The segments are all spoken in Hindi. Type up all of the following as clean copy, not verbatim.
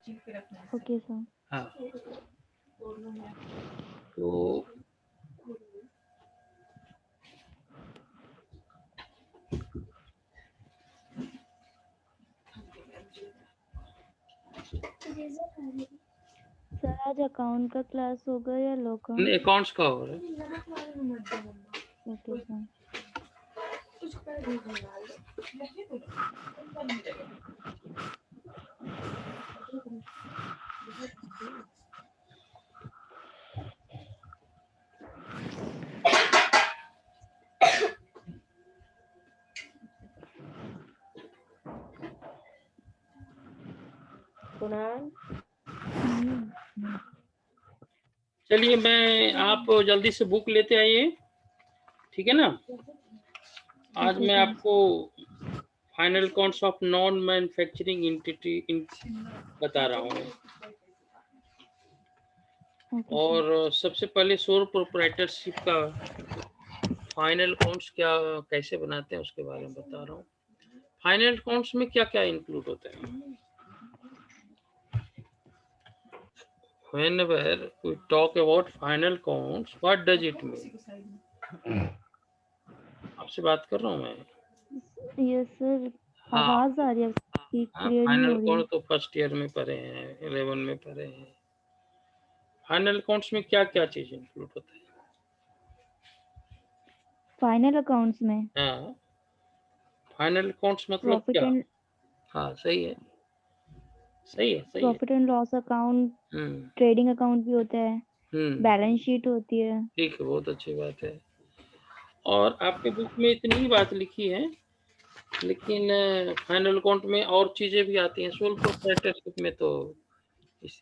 Okay sir. हाँ, तो सर आज अकाउंट का क्लास होगा या लॉ का? अकाउंट्स का हो रहा है। Okay sir. चलिए, मैं आप जल्दी से बुक लेते आइए, ठीक है ना। आज ओके मैं सर। आपको final accounts of non manufacturing entity बता रहा हूँ। Okay sir. और सबसे पहले सोल प्रोप्राइटरशिप का फाइनल अकाउंट्स कैसे बनाते हैं उसके बारे में बता रहा हूँ। फाइनल अकाउंट्स में क्या क्या इंक्लूड होते हैं? Whenever we talk about final accounts, what does it mean? आपसे बात कर रहा हूँ मैं। यस सर, हाँ, आवाज आ रही है आपकी, हाँ, क्लियर नहीं फाइनल हो रही। अकाउंट तो फर्स्ट ईयर में पढ़े हैं, 11 में पढ़े हैं। फाइनल अकाउंट्स में क्या क्या चीज इंक्लूड होता है? फाइनल अकाउंट्स में हाँ, फाइनल अकाउंट्स मतलब प्रॉफिट क्या? एंड हाँ, सही है, सही है, सही है। Profit and loss account, hmm, trading account भी होता है, हम्म, बैलेंस शीट होती है। ठीक है, बहुत अच्छी बात है। और आपके बुक में इतनी ही बात लिखी है, लेकिन फाइनल अकाउंट में और चीजें भी आती हैं। सोल प्रोप्राइटरशिप में तो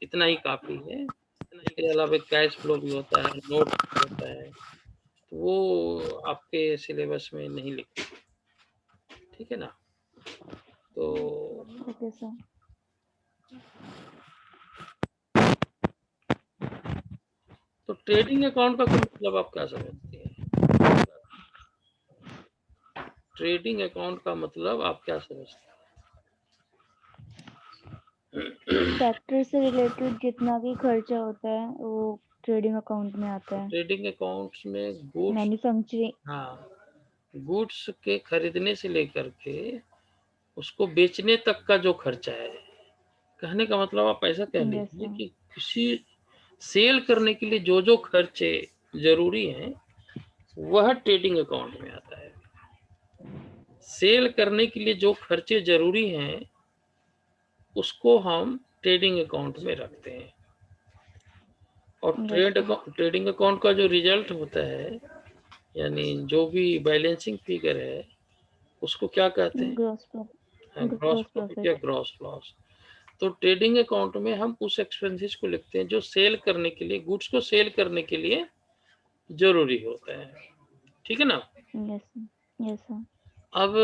इतना ही काफी है। इसके अलावा कैश फ्लो भी होता है, नोट होता है, तो वो आपके सिलेबस में नहीं लिखा, ठीक है ना। तो ओके सर। तो ट्रेडिंग अकाउंट का मतलब आप क्या समझते हैं? ट्रेडिंग अकाउंट का मतलब आप क्या समझते हैं? फैक्ट्री से रिलेटेड जितना भी खर्चा होता है वो ट्रेडिंग अकाउंट में आता है। ट्रेडिंग अकाउंट्स में गुड्स, मैन्युफैक्चरिंग। हाँ, गुड्स के खरीदने से लेकर के उसको बेचने तक का जो खर्चा है, कहने का मतलब आप ऐसा कह यस लीजिए सर। कि किसी सेल करने के लिए जो जो खर्चे जरूरी हैं वह ट्रेडिंग अकाउंट में आता है। सेल करने के लिए जो खर्चे जरूरी हैं उसको हम ट्रेडिंग अकाउंट में रखते हैं। और यस सर। ट्रेडिंग अकाउंट का जो रिजल्ट होता है, यानी जो भी बैलेंसिंग फिगर है, उसको क्या कहते हैं? ग्रॉस ग्रॉस प्रॉफिट या प्रॉफिट। Gross loss. तो ट्रेडिंग अकाउंट में हम उस एक्सपेंसेस को लिखते हैं जो सेल करने के लिए, गुड्स को सेल करने के लिए जरूरी होता है, ठीक है ना। Yes yes sir. अब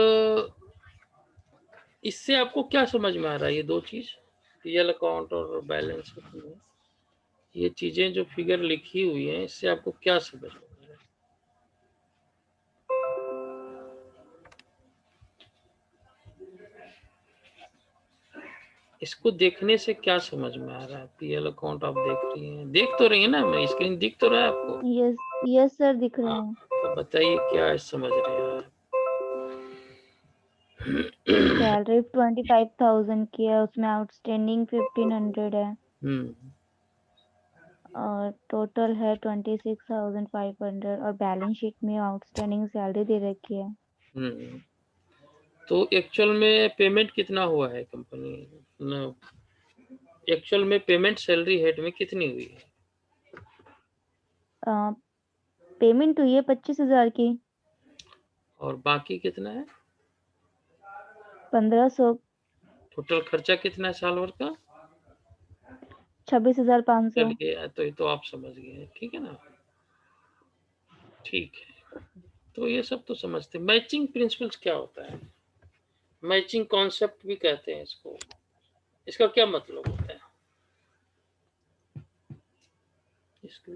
इससे आपको क्या समझ में आ रहा है? ये दो चीज, पीएल अकाउंट और बैलेंस शीट में ये चीजें जो फिगर लिखी हुई हैं, इससे आपको क्या समझ में आ रहा है? इसको देखने से क्या समझ में आ रहा है? पीएल अकाउंट आप देख रही हैं, देख तो रही है ना, मैं स्क्रीन दिख तो रहा है आपको? यस यस सर, दिख रहे हाँ, हैं। तो बताइए क्या समझ रहे हैं आप? सैलरी 25,000 की है, उसमें आउटस्टैंडिंग 1,500 है हम्म, और टोटल है 26,500 और बैलेंस शीट में आउटस्टैंडिंग सैलरी दे रखी है। हम्म। तो एक्चुअल में पेमेंट कितना हुआ है कंपनी, एक्चुअल में पेमेंट सैलरी हेड में कितनी हुई है? पेमेंट हुई है 25,000 की। और बाकी कितना है? 1,500। टोटल खर्चा कितना है साल भर का? 26,500। चलिए, तो ये तो आप समझ गए हैं, ठीक है ना। ठीक है, तो ये सब तो समझते हैं। मैचिंग प्रिंसिपल्स क्या होता है? मैचिंग कॉन्सेप्ट भी कहते हैं इसको। इसका क्या मतलब होता है? इसको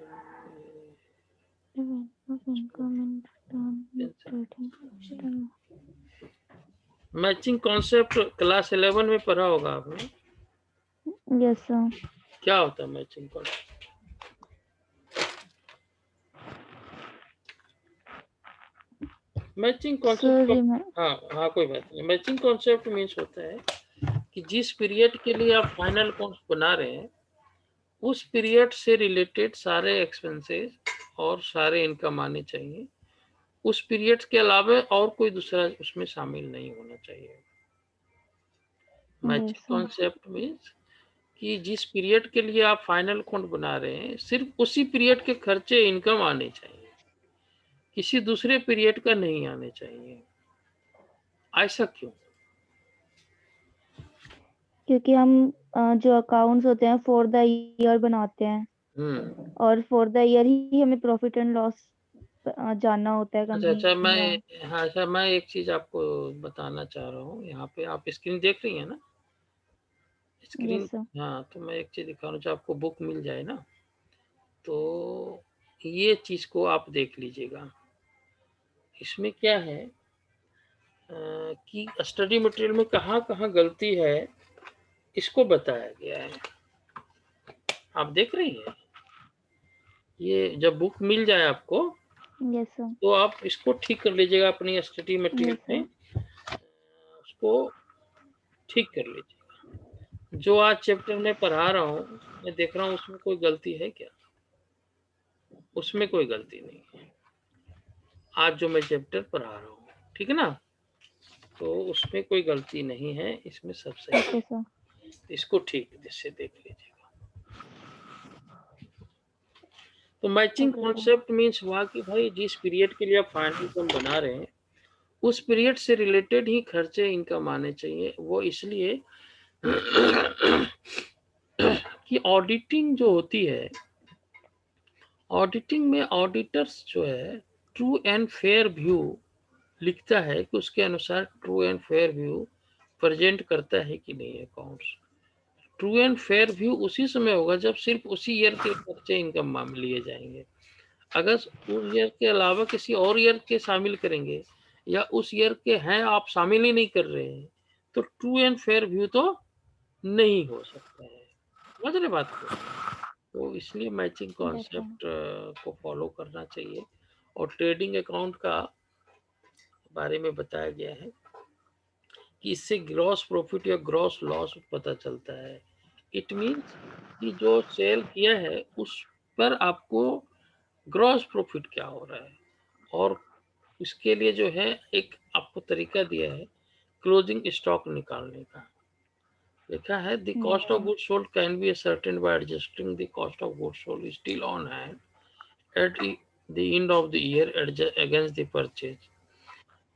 मैचिंग कॉन्सेप्ट क्लास 11 में पढ़ा होगा आपने। Yes, sir. क्या होता है matching concept? Matching Sir, concept हाँ हाँ, कोई बात नहीं। मैचिंग कॉन्सेप्ट मीन्स होता है कि जिस पीरियड के लिए आप फाइनल अकाउंट बना रहे हैं, उस पीरियड से रिलेटेड सारे एक्सपेंसेस और सारे इनकम आने चाहिए। उस पीरियड के अलावा और कोई दूसरा उसमें शामिल नहीं होना चाहिए। yes, matching sir. Concept means कि जिस पीरियड के लिए आप फाइनल अकाउंट बना रहे हैं, सिर्फ उसी पीरियड के खर्चे इनकम आने चाहिए, किसी दूसरे पीरियड का नहीं आने चाहिए। ऐसा क्यों? क्योंकि हम जो अकाउंट्स होते हैं फॉर द ईयर बनाते हैं, हम्म। और फॉर द ईयर ही हमें प्रॉफिट एंड लॉस जानना होता है अच्छा कंपनी अच्छा, का। मैं हाँ अच्छा, मैं एक चीज आपको बताना चाह रहा हूँ। यहाँ पे आप स्क्रीन देख रही हैं ना? Screen, yes sir. हाँ, तो मैं एक चीज दिखा रहा हूँ। जब आपको बुक मिल जाए ना, तो ये चीज को आप देख लीजिएगा। इसमें क्या है कि स्टडी मटेरियल में कहाँ कहाँ गलती है, इसको बताया गया है। आप देख रही हैं? ये जब बुक मिल जाए आपको, यस सर। तो आप इसको ठीक कर लीजिएगा अपनी स्टडी मटेरियल यस में, सर। उसको ठीक कर लीजिए। जो आज चैप्टर में पढ़ा रहा हूँ, मैं देख रहा हूँ उसमें कोई गलती है क्या? उसमें कोई गलती नहीं है। आज जो मैं चैप्टर पढ़ा रहा हूँ, ठीक है ना, तो उसमें कोई गलती नहीं है, इसमें सब सही ओके है। सर। इसको ठीक से देख लीजिएगा। तो matching okay sir. Concept means हुआ कि भाई जिस पीरियड के लिए आप फाइनल इनकम बना रहे हैं, उस पीरियड से रिलेटेड ही खर्चे इनकम आने चाहिए। वो इसलिए कि ऑडिटिंग जो होती है, ऑडिटिंग में ऑडिटर्स जो है ट्रू एंड फेयर व्यू लिखता है कि उसके अनुसार true and fair view present करता है कि नहीं accounts. True and fair view उसी समय होगा जब सिर्फ उसी ईयर के खर्चे इनकम लिए जाएंगे। अगर उस ईयर के अलावा किसी और ईयर के शामिल करेंगे, या उस ईयर के हैं आप शामिल ही नहीं कर रहे हैं, तो ट्रू एंड फेयर व्यू तो नहीं हो सकता है। समझ रहे बात को? तो इसलिए मैचिंग यस सर। कॉन्सेप्ट को फॉलो करना चाहिए। और ट्रेडिंग अकाउंट का बारे में बताया गया है कि इससे ग्रॉस प्रॉफिट या ग्रॉस लॉस पता चलता है। इट मीन्स कि जो सेल किया है उस पर आपको ग्रॉस प्रॉफिट क्या हो रहा है, और इसके लिए जो है एक आपको तरीका दिया है क्लोजिंग स्टॉक निकालने का। लिखा है the yes cost of sir. Goods sold can be ascertained by adjusting the cost of goods sold still on hand at the end of the year against the purchase।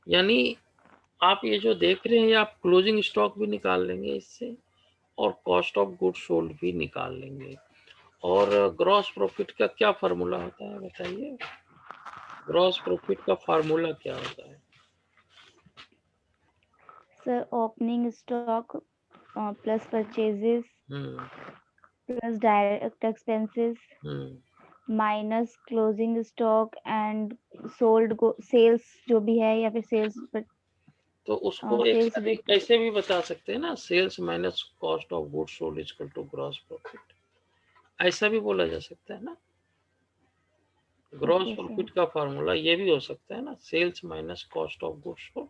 यानी आप ये जो देख रहे हैं, आप क्लोजिंग स्टॉक भी निकाल लेंगे इससे, और कॉस्ट ऑफ गुड्स सोल्ड भी निकाल लेंगे। और ग्रॉस प्रॉफिट का क्या फार्मूला होता है बताइए? ग्रॉस प्रॉफिट का फार्मूला क्या होता है? Sir, opening stock plus purchases hmm. Plus direct expenses hmm. Minus closing stock and sold sales जो भी है, या फिर सेल्स तो उसको एक सेल्स विद। ऐसे भी बता सकते हैं ना, sales minus cost of goods sold is equal to gross profit. ऐसा भी बोला जा सकता है ना। Gross okay sir. प्रॉफिट का फार्मूला ये भी हो सकता है ना, sales minus cost of goods sold.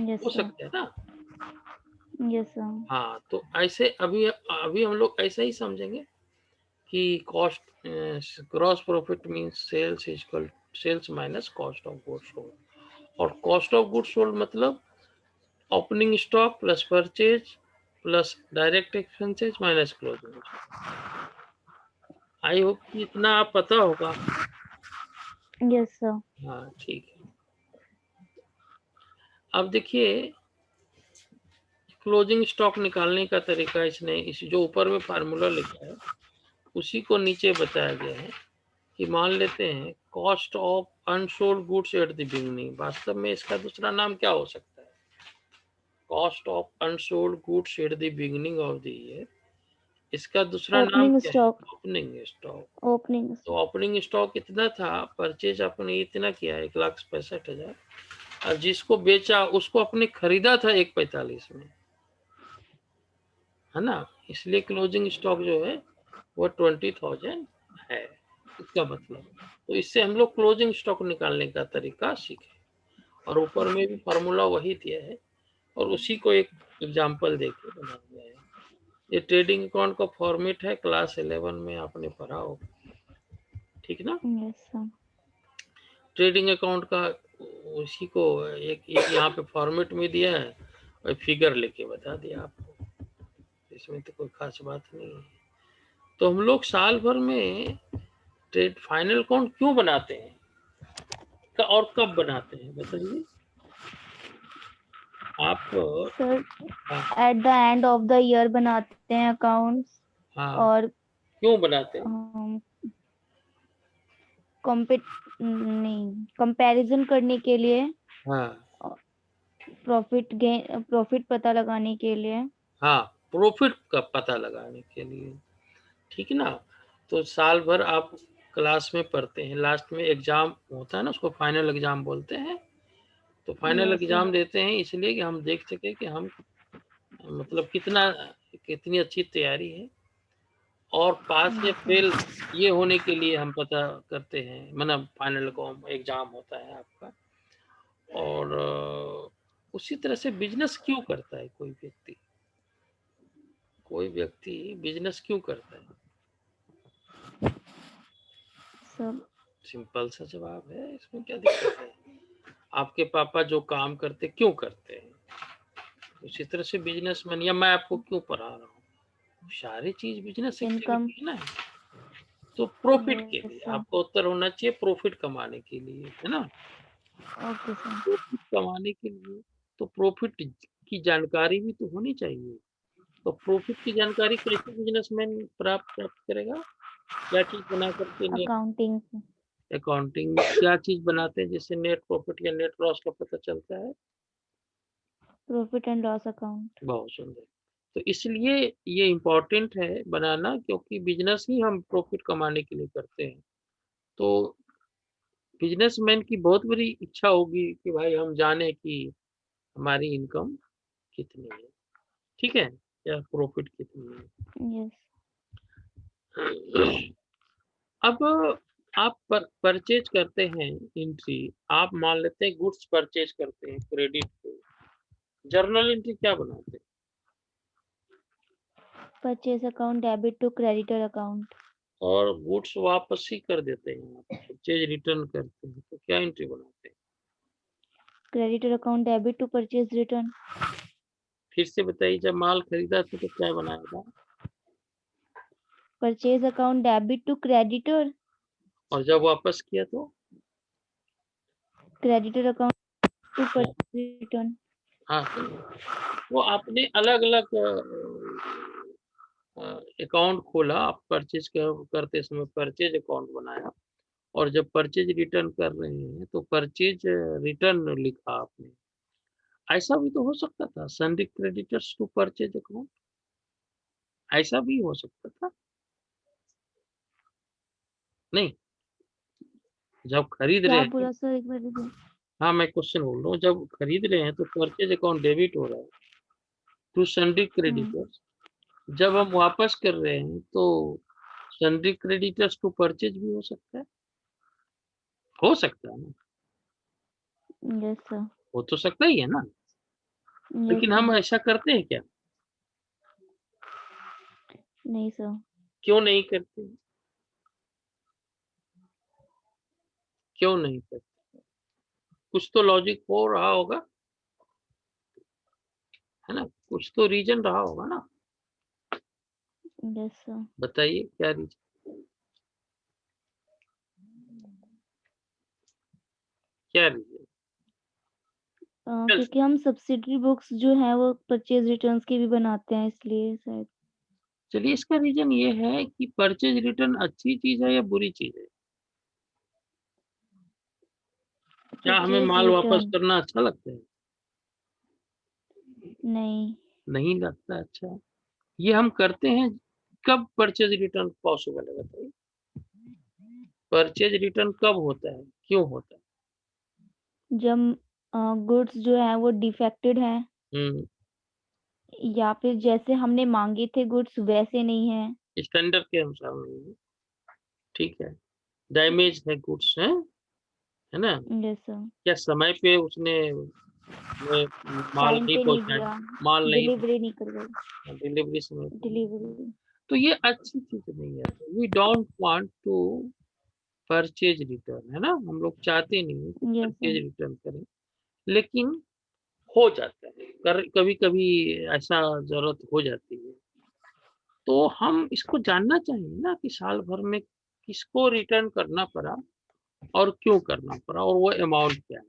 Yes हो सर। सकता है ना। Yes sir. हाँ, तो ऐसे अभी अभी हम लोग ऐसा ही समझेंगे कि cost gross profit means sales is equal sales minus cost of goods sold. और कॉस्ट ऑफ गुड्स सोल्ड मतलब opening stock plus purchase plus direct expenses minus closing. I hope कि इतना आप पता होगा। Yes sir. हाँ ठीक है। अब देखिए, क्लोजिंग स्टॉक निकालने का तरीका इसने इस जो ऊपर में फार्मूला लिखा है उसी को नीचे बताया गया है कि मान लेते हैं cost of unsold goods at the beginning. वास्तव में इसका दूसरा नाम क्या हो सकता है? Cost of unsold goods at the beginning of the year. इसका दूसरा नाम ओपनिंग क्या है? स्टॉक। Opening stock. ओपनिंग। तो ओपनिंग स्टॉक कितना था? परचेज आपने इतना किया 1,65,000, और जिसको बेचा उसको आपने खरीदा था 1,45 में। है ना? इसलिए क्लोजिंग स्टॉक जो है वो 20,000 है, इसका मतलब। तो इससे हम लोग क्लोजिंग स्टॉक निकालने का तरीका सीखे, और ऊपर में भी फार्मूला वही दिया है और उसी को एक एग्जांपल देके बनाया गया है। ये ट्रेडिंग अकाउंट का फॉर्मेट है, क्लास 11 में आपने पढ़ा होगा, ठीक ना? Yes sir. ट्रेडिंग अकाउंट का उसी को एक यहाँ पे फॉर्मेट में दिया है और फिगर लेके बता दिया आपको, इसमें तो कोई खास बात नहीं है। तो हम लोग साल भर में ट्रेड फाइनल अकाउंट क्यों बनाते हैं और कब बनाते हैं बताइए आप? सर हाँ at the end of the year बनाते हैं अकाउंट्स, हाँ, और क्यों बनाते हैं? कॉम्पिट नहीं, कंपैरिजन करने के लिए, हाँ प्रॉफिट पता लगाने के लिए। हाँ, प्रॉफिट का पता लगाने के लिए, ठीक ना? तो साल भर आप क्लास में पढ़ते हैं, लास्ट में एग्जाम होता है ना, उसको फाइनल एग्जाम बोलते हैं। तो फाइनल यस सर। एग्जाम देते हैं इसलिए कि हम देख सके कि हम मतलब कितनी अच्छी तैयारी है, और पास या यस सर। फेल ये होने के लिए हम पता करते हैं, मतलब फाइनल को एग्जाम होता है आपका। और उसी तरह से बिजनेस क्यों करता है कोई व्यक्ति बिजनेस क्यों करता है? सर सिंपल सा जवाब है, इसमें क्या दिक्कत है? आपके पापा जो काम करते क्यों करते हैं, उसी तरह से बिजनेसमैन, या मैं आपको क्यों पढ़ा रहा हूँ, सारी चीज बिजनेस इनकम। एक्टिविटी है ना। तो प्रॉफिट के यस लिए सर। आपका उत्तर होना चाहिए, प्रॉफिट कमाने के लिए, है ना? Okay sir. प्रॉफिट कमाने के लिए, तो प्रॉफिट की जानकारी भी तो होनी चाहिए। तो प्रॉफिट की जानकारी कैसे बिजनेसमैन प्राप्त करेगा? क्या चीज बना करके? Net accounting. अकाउंटिंग में क्या चीज बनाते हैं जिससे नेट प्रॉफिट या नेट लॉस का पता चलता है? Profit and loss account. बहुत सुंदर। तो इसलिए ये इम्पोर्टेंट है बनाना, क्योंकि बिजनेस ही हम प्रॉफिट कमाने के लिए करते हैं। तो बिजनेसमैन की बहुत बड़ी इच्छा होगी कि भाई हम जाने कि हमारी इनकम कितनी है, ठीक है, या प्रॉफिट कितनी यस। है। अब आप परचेज करते हैं एंट्री, आप मान लेते हैं गुड्स परचेज करते हैं क्रेडिट पे, जर्नल एंट्री क्या बनाते हैं? Purchase account debit to creditor account. और गुड्स वापस ही कर देते हैं, आप परचेज रिटर्न करते हैं तो क्या एंट्री बनाते हैं? Creditor account debit to purchase return. फिर से बताइए, जब माल खरीदा था तो क्या बनाया था? Purchase account debit to creditor. और जब वापस किया तो? क्रेडिटर अकाउंट टू हाँ परचेज रिटर्न। हाँ, तो वो आपने अलग अलग अकाउंट खोला, आप परचेज करते समय परचेज अकाउंट बनाया, और जब परचेज रिटर्न कर रहे हैं तो परचेज रिटर्न लिखा आपने। ऐसा भी तो हो सकता था, sundry creditors to purchase account, ऐसा भी हो सकता था। नहीं, जब खरीद रहे क्या हैं, बोला सर, एक बार रिपीट। हाँ मैं क्वेश्चन बोल रहा हूँ, जब खरीद रहे हैं तो परचेज अकाउंट डेबिट हो रहा है टू सन्डी क्रेडिटर्स, जब हम वापस कर रहे हैं तो सन्डी क्रेडिटर्स टू परचेज भी हो सकता है ना, यस सर। हो तो सकता ही है ना। यस लेकिन सर। हम ऐसा करते हैं क्या? नहीं सर। क्यों नहीं करते? क्यों नहीं करते? कुछ तो लॉजिक हो रहा होगा, है ना? कुछ तो रीजन रहा होगा ना, यस सर। बताइए क्या रीजन? क्या रीजन? क्योंकि हम सब्सिडरी बुक्स जो है वो परचेज रिटर्न्स की भी बनाते हैं, इसलिए शायद। चलिए, इसका रीजन ये है कि परचेज रिटर्न अच्छी चीज है या बुरी चीज है? क्या हमें परचेज माल वापस रिटर्न। करना अच्छा लगता है? नहीं। नहीं लगता अच्छा। ये हम करते हैं, कब परचेज रिटर्न पॉसिबल है बताइए? परचेज रिटर्न कब होता है, क्यों होता है? जब गुड्स जो है वो डिफेक्टेड है, हम्म या फिर जैसे हमने मांगे थे गुड्स वैसे नहीं है। स्टैंडर्ड के अनुसार नहीं है, ठीक है। डैमेज है गुड्स, है ना? Yes sir. क्या समय पे उसने माल टाइम नहीं पे नहीं पहुँचाया, दिया, माल नहीं डिलीवरी नहीं कर गई। डिलीवरी समय पे नहीं, डिलीवरी। तो ये अच्छी चीज़ नहीं है। We don't want to purchase return, है ना? हम लोग चाहते नहीं हैं कि यस परचेज़ सर। रिटर्न करें, लेकिन हो जाता है। कभी-कभी ऐसा ज़रूरत हो जाती है। तो हम इसको जानना चाहिए ना कि साल भर में किसको रिटर्न करना पड़ा और क्यों करना पड़ा और वो अमाउंट क्या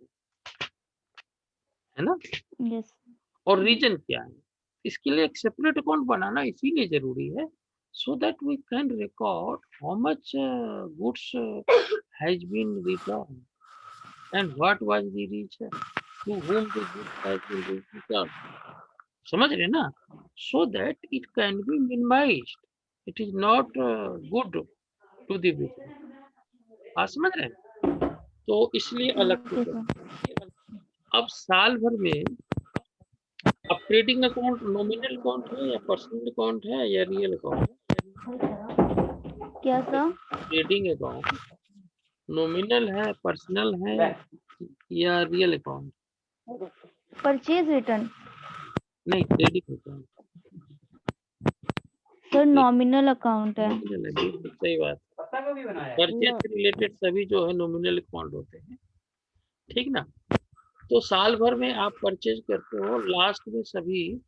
है ना? यस। और रीज़न क्या है? इसके लिए एक सेपरेट अकाउंट बनाना इसीलिए ज़रूरी है, so that we can record how much goods has been returned and what was the reason, to whom the goods has been returned. समझ रहे हैं ना? So that it can be minimised, it is not good to the business. बात समझ रहे हैं? तो इसलिए अलग से ओके सर। करना। अब साल भर में अब ट्रेडिंग अकाउंट नॉमिनल अकाउंट है या पर्सनल अकाउंट है या रियल अकाउंट क्या है? सर? ट्रेडिंग अकाउंट नॉमिनल है, पर्सनल है या रियल अकाउंट? Purchase return. नहीं, trading account sir nominal account है। नॉमिनल है, बिल्कुल सही बात। परचेज न- से रिलेटेड सभी जो है नॉमिनल अकाउंट होते हैं, ठीक ना? तो साल भर में आप परचेज करते हो, लास्ट में सभी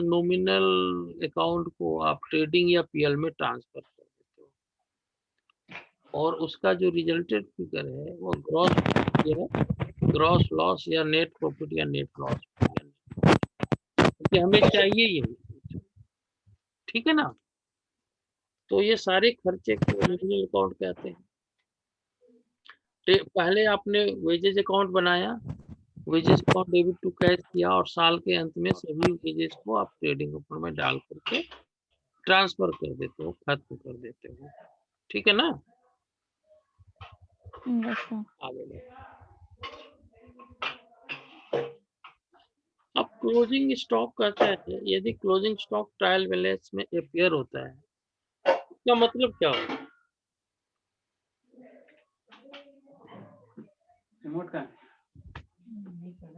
नॉमिनल अकाउंट को आप ट्रेडिंग या पीएल में ट्रांसफर कर देते हो और उसका जो रिजल्टेड फिगर है वो ग्रॉस है, ग्रॉस लॉस या नेट प्रॉफिट या नेट लॉस, क्योंकि हमें चाहिए यही, ठीक है ना? तो ये सारे खर्चे को नॉमिनल अकाउंट कहते हैं। पहले आपने वेजेज अकाउंट बनाया, wages account debit to cash किया और साल के अंत में सभी वेजेस को आप ट्रेडिंग अकाउंट में डाल करके ट्रांसफर कर देते हो, खत्म कर देते हो, ठीक है ना? Yes sir. आगे बढ़ो। अब क्लोजिंग स्टॉक कहते हैं, यदि क्लोजिंग स्टॉक ट्रायल बैलेंस में अपीयर होता है, इसका मतलब क्या होता है?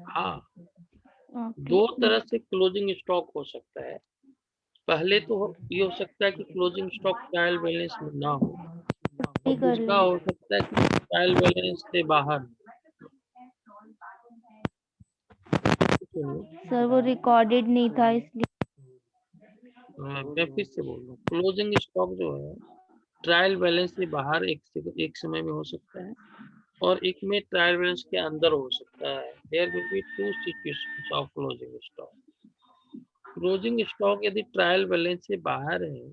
हाँ, ओके। दो तरह से क्लोजिंग स्टॉक हो सकता है। पहले तो ये हो सकता है कि क्लोजिंग स्टॉक ट्रायल बैलेंस में ना हो और नहीं कर दूसरा ले। हो सकता है कि ट्रायल बैलेंस से बाहर हो। सुनिए, सर वो रिकॉर्डेड नहीं था इसलिए। मैं फिर से बोल रहा हूँ, क्लोजिंग स्टॉक जो है ट्रायल बैलेंस से बाहर एक समय में हो सकता है और एक में ट्रायल बैलेंस के अंदर हो सकता है। There will be two situations of closing stock. Closing stock यदि ट्रायल बैलेंस से बाहर है,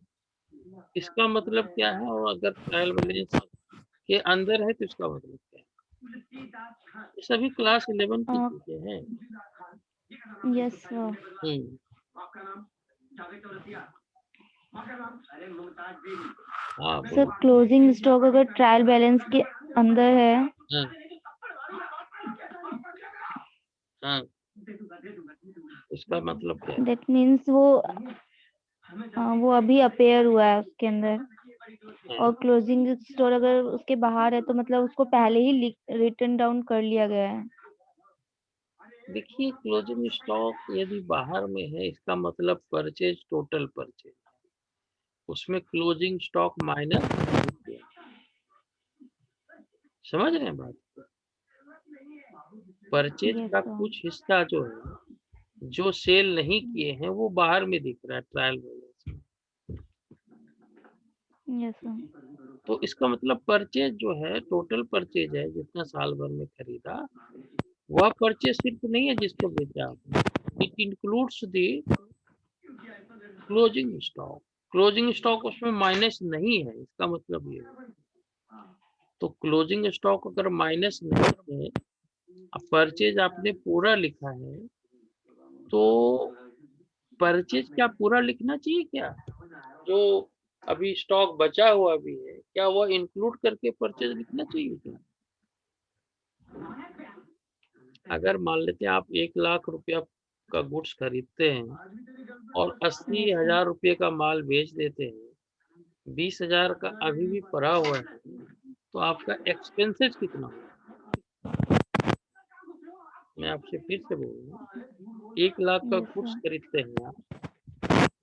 इसका मतलब क्या है? और अगर ट्रायल बैलेंस के अंदर है तो इसका मतलब क्या है? ये सभी क्लास 11 की चीजें हैं। Yes sir. हम्म, हाँ सर बोलो। क्लोजिंग स्टॉक अगर ट्रायल बैलेंस के अंदर है हाँ हाँ, इसका मतलब क्या है? दैट मीन्स वो अभी अपेयर हुआ है उसके अंदर। हाँ, और क्लोजिंग स्टोर अगर उसके बाहर है तो मतलब उसको पहले ही रिटर्न डाउन कर लिया गया है। देखिए क्लोजिंग स्टॉक यदि बाहर में है, इसका मतलब परचेज टोटल परचेज, उसमें क्लोजिंग स्टॉक माइनस नहीं किया। समझ रहे हैं बात को? परचेज यस का सर। कुछ हिस्सा जो है, जो सेल नहीं किए हैं, वो बाहर में दिख रहा है ट्रायल बैलेंस में। Yes sir. तो इसका मतलब परचेज जो है टोटल परचेज है, जितना साल भर में खरीदा, वह परचेज सिर्फ नहीं है जिसको बेचा आपने, it includes the closing stock. Closing stock उसमें माइनस नहीं है, इसका मतलब ये है। तो क्लोजिंग स्टॉक अगर माइनस नहीं है, अब परचेज आपने पूरा लिखा है, तो परचेज क्या पूरा लिखना चाहिए क्या? जो अभी स्टॉक बचा हुआ भी है, क्या वह इंक्लूड करके परचेज लिखना चाहिए क्या? अगर मान लेते हैं आप 1 लाख रुपया का गुड्स खरीदते हैं और 80,000 रुपये का माल बेच देते हैं, 20,000 का अभी भी पड़ा हुआ है, तो आपका एक्सपेंसेस कितना होगा? मैं आपसे फिर से बोल रहा हूँ, 1 लाख का यस गुड्स सर। खरीदते हैं आप,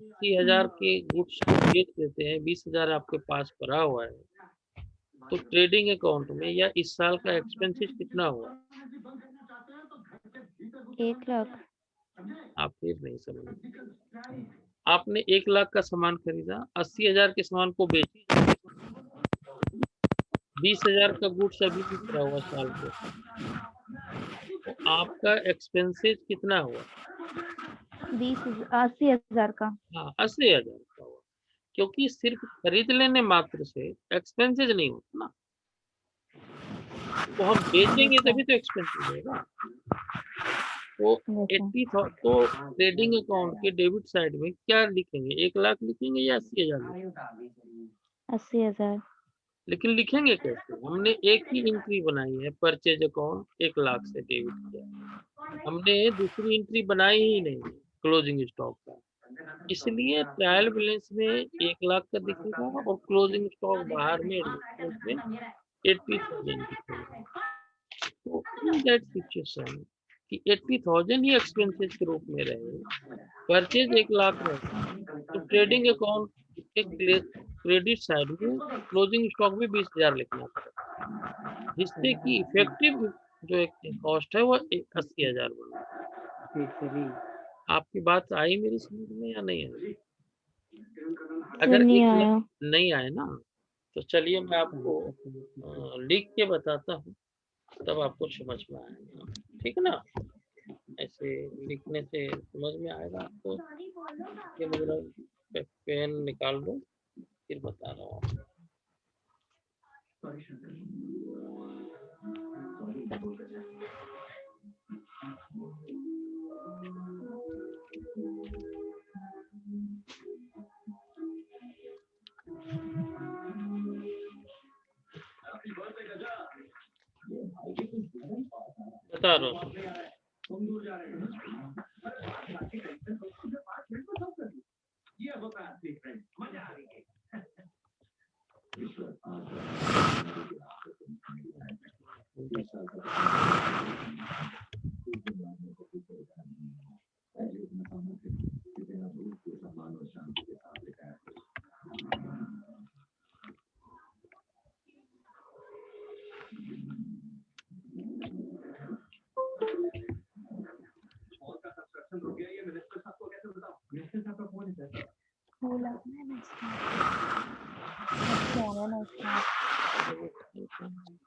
80,000 के गुड्स को बेच देते हैं, 20,000 आपके पास पड़ा हुआ है, तो ट्रेडिंग अकाउंट में या इस साल का एक्सपेंसेस कितना हुआ? 1 लाख। आप फिर नहीं समझे। आपने 1 लाख का सामान खरीदा, 80,000 के सामान को बेचा, 20,000 का गुड्स अभी भी पड़ा हुआ साल के, तो आपका एक्सपेंसेस कितना हुआ? 80,000 का। हाँ, 80,000 का हुआ, क्योंकि सिर्फ खरीद लेने मात्र से एक्सपेंसेस नहीं होता ना, तो हम बेचेंगे यस सर। तभी तो एक्सपेंसेस होगा। तो यस सर। 80 तो ट्रेडिंग अकाउंट के डेबिट साइड में क्या लिखेंगे, 1 लाख लिखेंगे या 80,000 लिखेंगे? 80,000। लेकिन लिखेंगे कैसे? हमने एक ही एंट्री बनाई है, परचेज अकाउंट 1 लाख से डेबिट किया। हमने दूसरी एंट्री बनाई ही नहीं, क्लोजिंग स्टॉक का। इसलिए ट्रायल बैलेंस में 1 लाख का दिखेगा और क्लोजिंग स्टॉक बाहर में एडजस्टमेंट में 80,000 दिखेगा। तो इन दैट सिचुएशन कि 80,000 ही एक्सपेंसेस के रूप में रहे, परचेज 1 लाख रहे, तो ट्रेडिंग अकाउंट के क्रेडिट साइड में क्लोजिंग स्टॉक में 20,000 लिखना पड़ेगा, जिससे कि इफेक्टिव जो एक कॉस्ट है वो 80,000 बना। आपकी बात आई मेरी समझ में या नहीं आई? सर अगर नहीं 1 लाख आया। नहीं आए ना, तो चलिए मैं आपको लिख के बताता हूँ, तब आपको समझ में आएगा, ठीक है ना? ऐसे लिखने से समझ में आएगा आपको। ये मतलब पेन निकाल लो, फिर बता रहा हूँ आपको। बता रहा हूँ।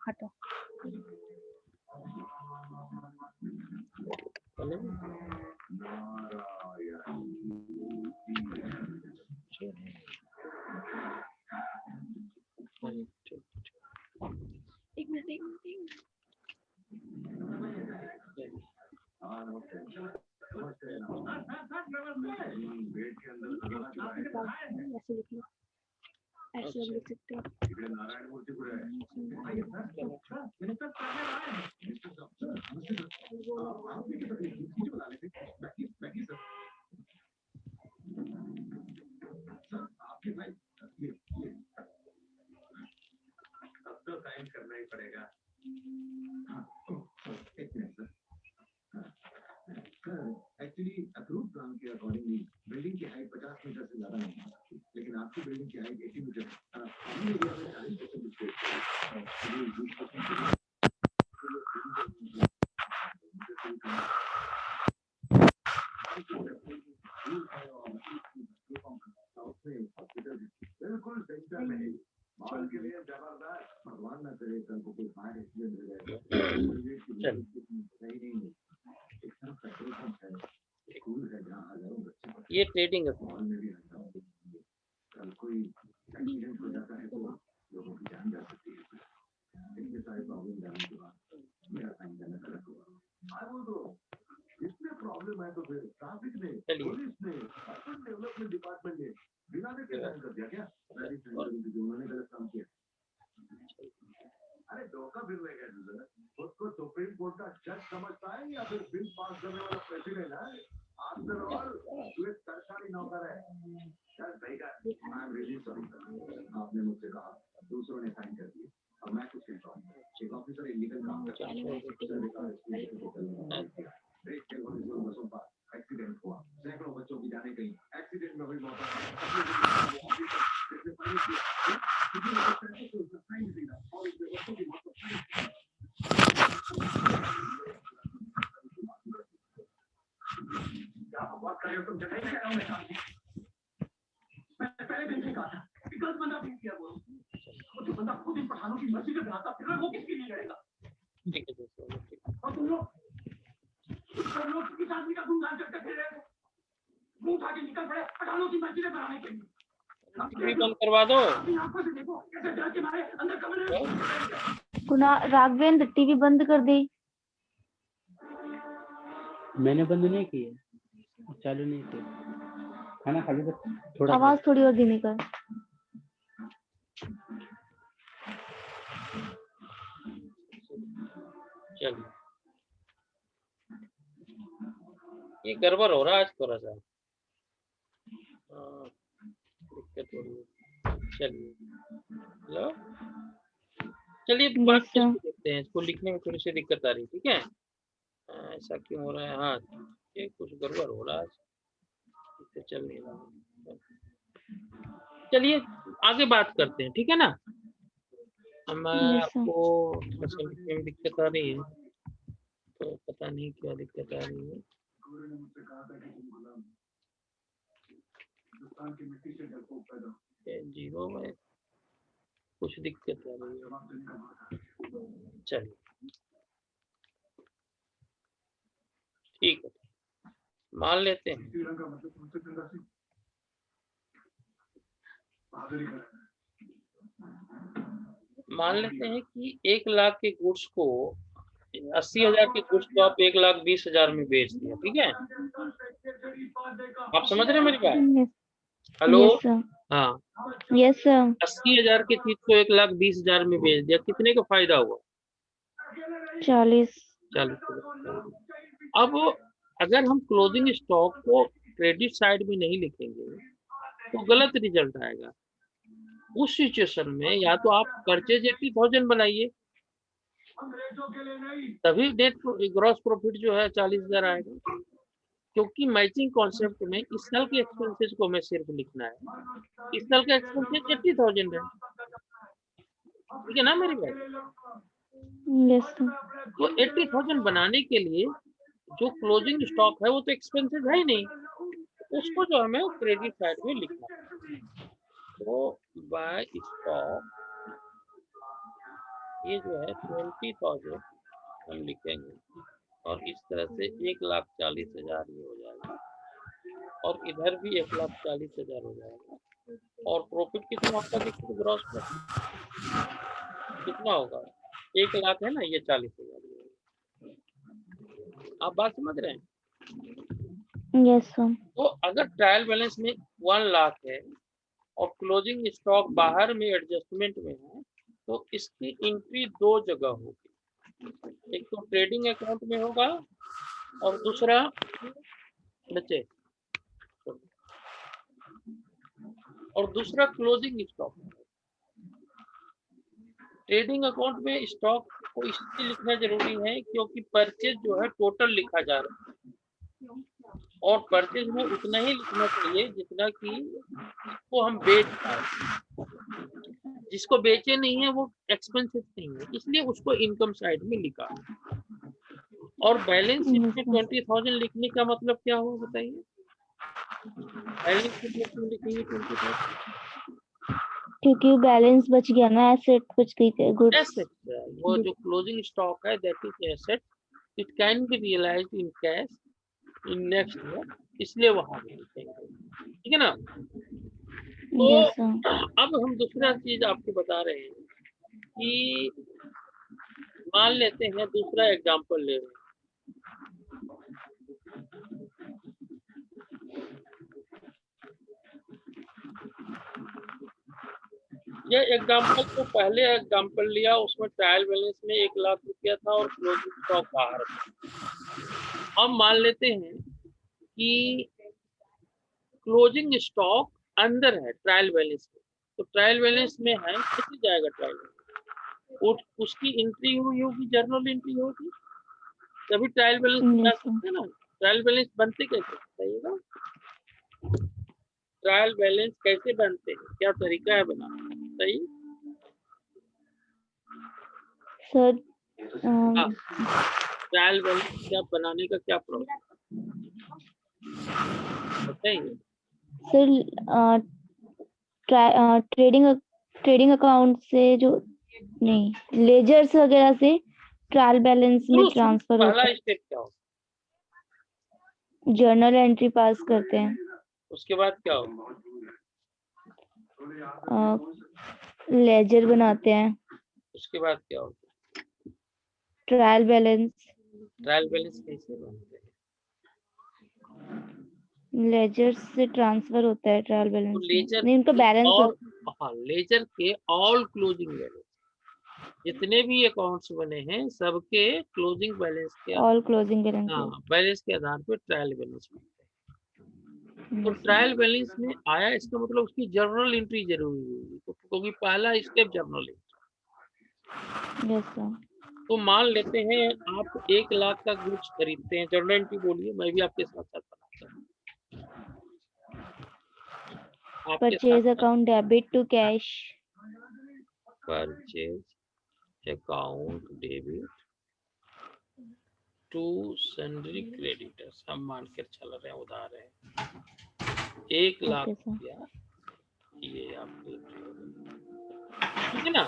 हटो। एक मिनट एक मिनट। ऐसे लिख लो, ऐसे अब लिख सकते हो। ये ट्रेडिंग है। ठीक है दोस्तों, टीवी बंद करवा दो। राघवेंद्र टीवी बंद कर दी। मैंने बंद नहीं की है, चालू नहीं की। खाना खा लो, थोड़ा आवाज थोड़ी और धीमी कर। चलिए, ये गड़बड़ हो रहा है आज थोड़ा सा, दिक्कत हो रही है। चलिए, हेलो, चलिए बात देखते हैं। इसको लिखने में थोड़ी सी दिक्कत आ रही है, ठीक है? ऐसा क्यों हो रहा है? हाँ, ये कुछ गड़बड़ हो रहा है, इससे चल नहीं रहा। चलिए आगे बात करते हैं, ठीक है ना? मैं आपको लिखने में दिक्कत आ रही है, तो पता नहीं क्या दिक्कत आ रही है। जीरो में कुछ दिक्कत आ रही है। चलिए ठीक है, मान लेते हैं कि 1 लाख के गुड्स को 80,000 के गुड्स को आप 1,20,000 में बेच दिया, ठीक है? आप समझ रहे हैं मेरी बात? हेलो, हाँ, यस सर। 80,000 की चीज को 1,20,000 में बेच दिया, कितने का फायदा हुआ? 40। अब अगर हम क्लोजिंग स्टॉक को क्रेडिट साइड में नहीं लिखेंगे तो गलत रिजल्ट आएगा। उस सिचुएशन में या तो आप परचेज 80,000 बनाइए, तभी नेट ग्रॉस प्रॉफिट जो है 40,000 आएगा, क्योंकि मैचिंग कॉन्सेप्ट में इस साल के एक्सपेंसेस को हमें सिर्फ लिखना है। इस साल का एक्सपेंसेस 80,000 है, ठीक है ना मेरी बात? Yes sir. तो 80,000 बनाने के लिए जो क्लोजिंग स्टॉक है वो तो एक्सपेंसेस है ही नहीं, उसको जो हमें क्रेडिट साइड में लिखना है। तो बाय स्टॉक ये जो है 20,000 हम लिखेंगे और इस तरह से 1,40,000 ये हो जाएगा और इधर भी 1,40,000 हो जाएगा। और प्रॉफिट कितना आपका देखिए, ग्रॉस प्रॉफिट कितना होगा? 1 लाख है ना, ये 40,000। आप बात समझ रहे हैं? Yes sir. तो अगर ट्रायल बैलेंस में 1 लाख है और क्लोजिंग स्टॉक बाहर में एडजस्टमेंट में है, तो इसकी एंट्री 2 जगह होगी, एक तो ट्रेडिंग अकाउंट में होगा और दूसरा बचे और दूसरा क्लोजिंग स्टॉक। ट्रेडिंग अकाउंट में स्टॉक को इसलिए लिखना जरूरी है क्योंकि परचेज जो है टोटल लिखा जा रहा है और परचेज में उतना ही लिखना चाहिए जितना कि इसको हम बेच पाए। जिसको बेचे नहीं है वो एक्सपेंसेस नहीं है, इसलिए उसको इनकम साइड में लिखा। और बैलेंस शीट में 20,000 लिखने का मतलब क्या हुआ बताइए? बैलेंस शीट में क्यों लिखेंगे 20,000? क्योंकि बैलेंस बच गया ना, एसेट बच गई थी, गुड्स। एसेट, वो जो क्लोजिंग स्टॉक है that is asset, it can be realised in cash in next year, इसलिए वहां पे लिखेंगे, ठीक है ना? तो अब हम दूसरा चीज आपको बता रहे हैं कि मान लेते हैं, दूसरा एग्जांपल ले रहे हैं। ये एग्जांपल तो पहले एग्जांपल लिया, उसमें ट्रायल बैलेंस में 1 लाख रुपया था और क्लोजिंग स्टॉक बाहर था। अब मान लेते हैं कि क्लोजिंग स्टॉक अंदर है ट्रायल बैलेंस में, तो ट्रायल बैलेंस में है, कैसे जाएगा ट्रायल बैलेंस? उसकी एंट्री हुई होगी, जर्नल एंट्री होगी, तभी ट्रायल बैलेंस बना Yes, sir. सकते हैं ना। ट्रायल बैलेंस बनते कैसे बताइएगा? ट्रायल बैलेंस कैसे बनते हैं, क्या तरीका है बनाने का, सही? Sir, हाँ, ट्रायल बैलेंस क्या बनाने का क्या प्रोसेस बताइए। sir, ट्रेडिंग अकाउंट से जो नहीं लेजर्स वगैरह से ट्रायल बैलेंस में शुरू ट्रांसफर होता पहला स्टेप क्या होगा, है, जर्नल एंट्री पास करते हैं, उसके बाद क्या होगा? लेजर बनाते हैं, उसके बाद क्या होगा? ट्रायल बैलेंस, ट्रायल बैलेंस कैसे बनते हैं? लेजर से ट्रांसफर होता है ट्रायल तो बैलेंस में, लेजर नहीं उनका बैलेंस और हाँ, लेजर के ऑल क्लोजिंग बैलेंस, जितने भी अकाउंट्स बने हैं सबके क्लोजिंग बैलेंस के ऑल क्लोजिंग बैलेंस। हाँ बैलेंस के आधार पर ट्रायल बैलेंस बनते हैं। तो Yes, sir. ट्रायल बैलेंस में आया, इसका मतलब उसकी जर्नल एंट्री जरूरी होगी, क्योंकि पहला step journal entry. Yes, sir. तो मान लेते हैं आप 1 लाख का गुड्स खरीदते हैं, जर्नल एंट्री बोलिए, मैं भी आपके साथ साथ बनाता हूँ। आपके Purchase साथ account debit to cash. Purchase account debit to sundry creditors, हम मान कर चल रहे हैं, उधार है 1 लाख Okay, sir. रुपया, ये आपकी एंट्री हो गई, ठीक है ना।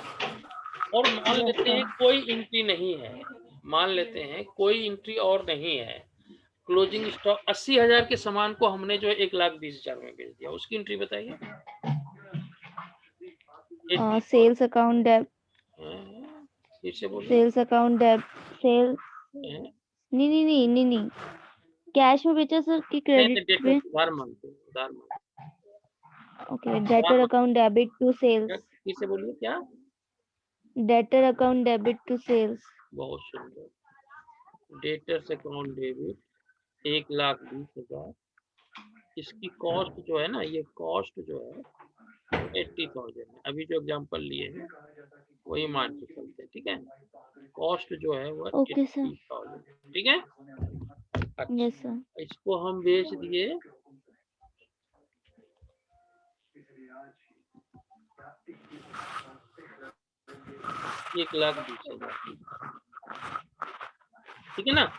और मान Yes, लेते हैं sir. कोई एंट्री नहीं है, मान लेते हैं कोई एंट्री और नहीं है, क्लोजिंग स्टॉक 80,000 के सामान को हमने जो 1,20,000 में बेच दिया, उसकी एंट्री बताइए। Sales account debt. फिर से बोलिए। Sales account debt. Sales. नहीं कैश में बेचा सर कि क्रेडिट में? उधार मांगते, उधार मांगते। Okay, debtor account debit to sales. फिर से बोलिए क्या? Debtor account debit to sales. बहुत सुंदर, डेटर्स अकाउंट डेबिट 1,20,000, इसकी कॉस्ट जो है ना, ये कॉस्ट जो है 80,000 है, अभी जो एग्जांपल लिए हैं वही मान के चलते हैं, ठीक है। कॉस्ट जो है वो ओके सर। 80,000, ठीक है। अच्छा, यस सर। इसको हम बेच दिए 1,20,000, ठीक है ना।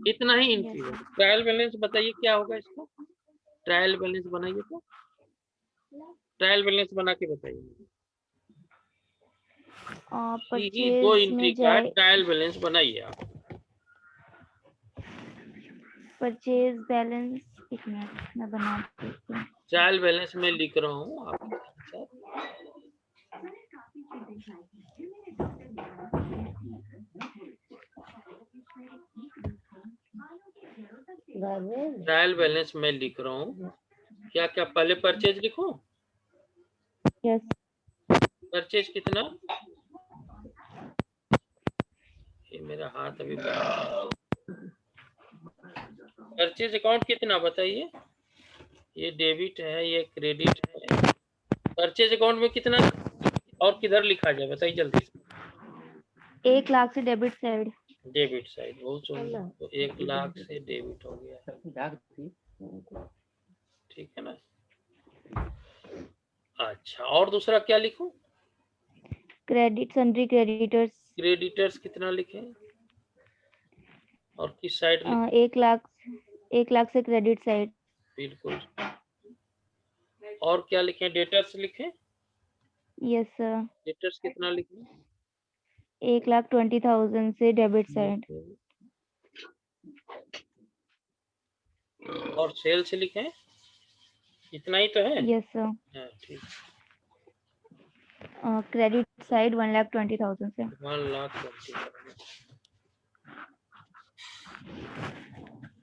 इतना ही एंट्री है। ट्रायल बैलेंस बताइए क्या होगा इसका, ट्रायल बैलेंस बनाइए, तो ट्रायल बैलेंस बना के बताइए। दो एंट्री का ट्रायल बैलेंस बनाइए आप। परचेज बैलेंस, एक मिनट मैं बना देती हूँ। ट्रायल बैलेंस में लिख रहा हूँ आपके साथ। ट्रायल बैलेंस में लिख रहा हूँ, क्या क्या पहले परचेज लिखो। यस। परचेज कितना, ये मेरा हाथ अभी परचेज अकाउंट कितना बताइए, ये डेबिट है, ये क्रेडिट है। परचेज अकाउंट में कितना और किधर लिखा जाए बताइए जल्दी से। 1 लाख से डेबिट साइड। डेबिट साइड, बहुत सुंदर, तो 1 लाख से डेबिट हो गया, ठीक है ना। अच्छा, और दूसरा क्या लिखूं? Credit sundry creditors. क्रेडिटर्स कितना लिखें और किस साइड लिखें? 1 लाख से क्रेडिट साइड। बिल्कुल। और क्या लिखें? डेटर्स लिखें? Yes sir. डेटर्स कितना लिखें? 1,20,000 से डेबिट साइड। और सेल्स लिखें? इतना ही तो है? Yes sir. ठीक। क्रेडिट साइड 1,20,000 से। 1,20,000।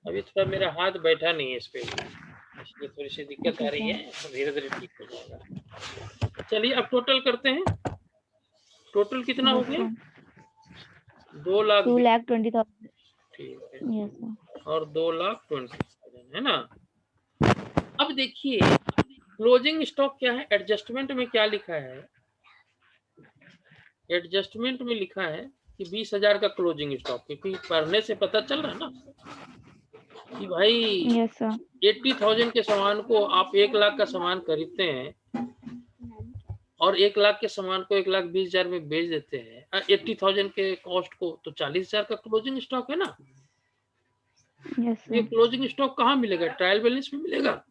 अभी थोड़ा मेरा हाथ बैठा नहीं है इस पे, इसलिए थोड़ी सी दिक्कत आ रही है, धीरे धीरे ठीक हो जाएगा। चलिए अब टोटल करते हैं। टोटल कितना हो गया? 2,20,000। ठीक है। और 2,20,000 60,000 है ना। अब देखिए क्लोजिंग स्टॉक क्या है, एडजस्टमेंट में क्या लिखा है, एडजस्टमेंट में लिखा है कि 20,000 का क्लोजिंग स्टॉक, क्योंकि पढ़ने से पता चल रहा है ना कि भाई यस सर। 80,000 के सामान को आप 1 लाख का सामान खरीदते हैं और 1 लाख के सामान को 1,20,000 में बेच देते हैं 80,000 के कॉस्ट को, तो 40,000 का क्लोजिंग स्टॉक है ना। यस ये सर। क्लोजिंग स्टॉक कहाँ मिलेगा, ट्रायल बैलेंस में मिलेगा?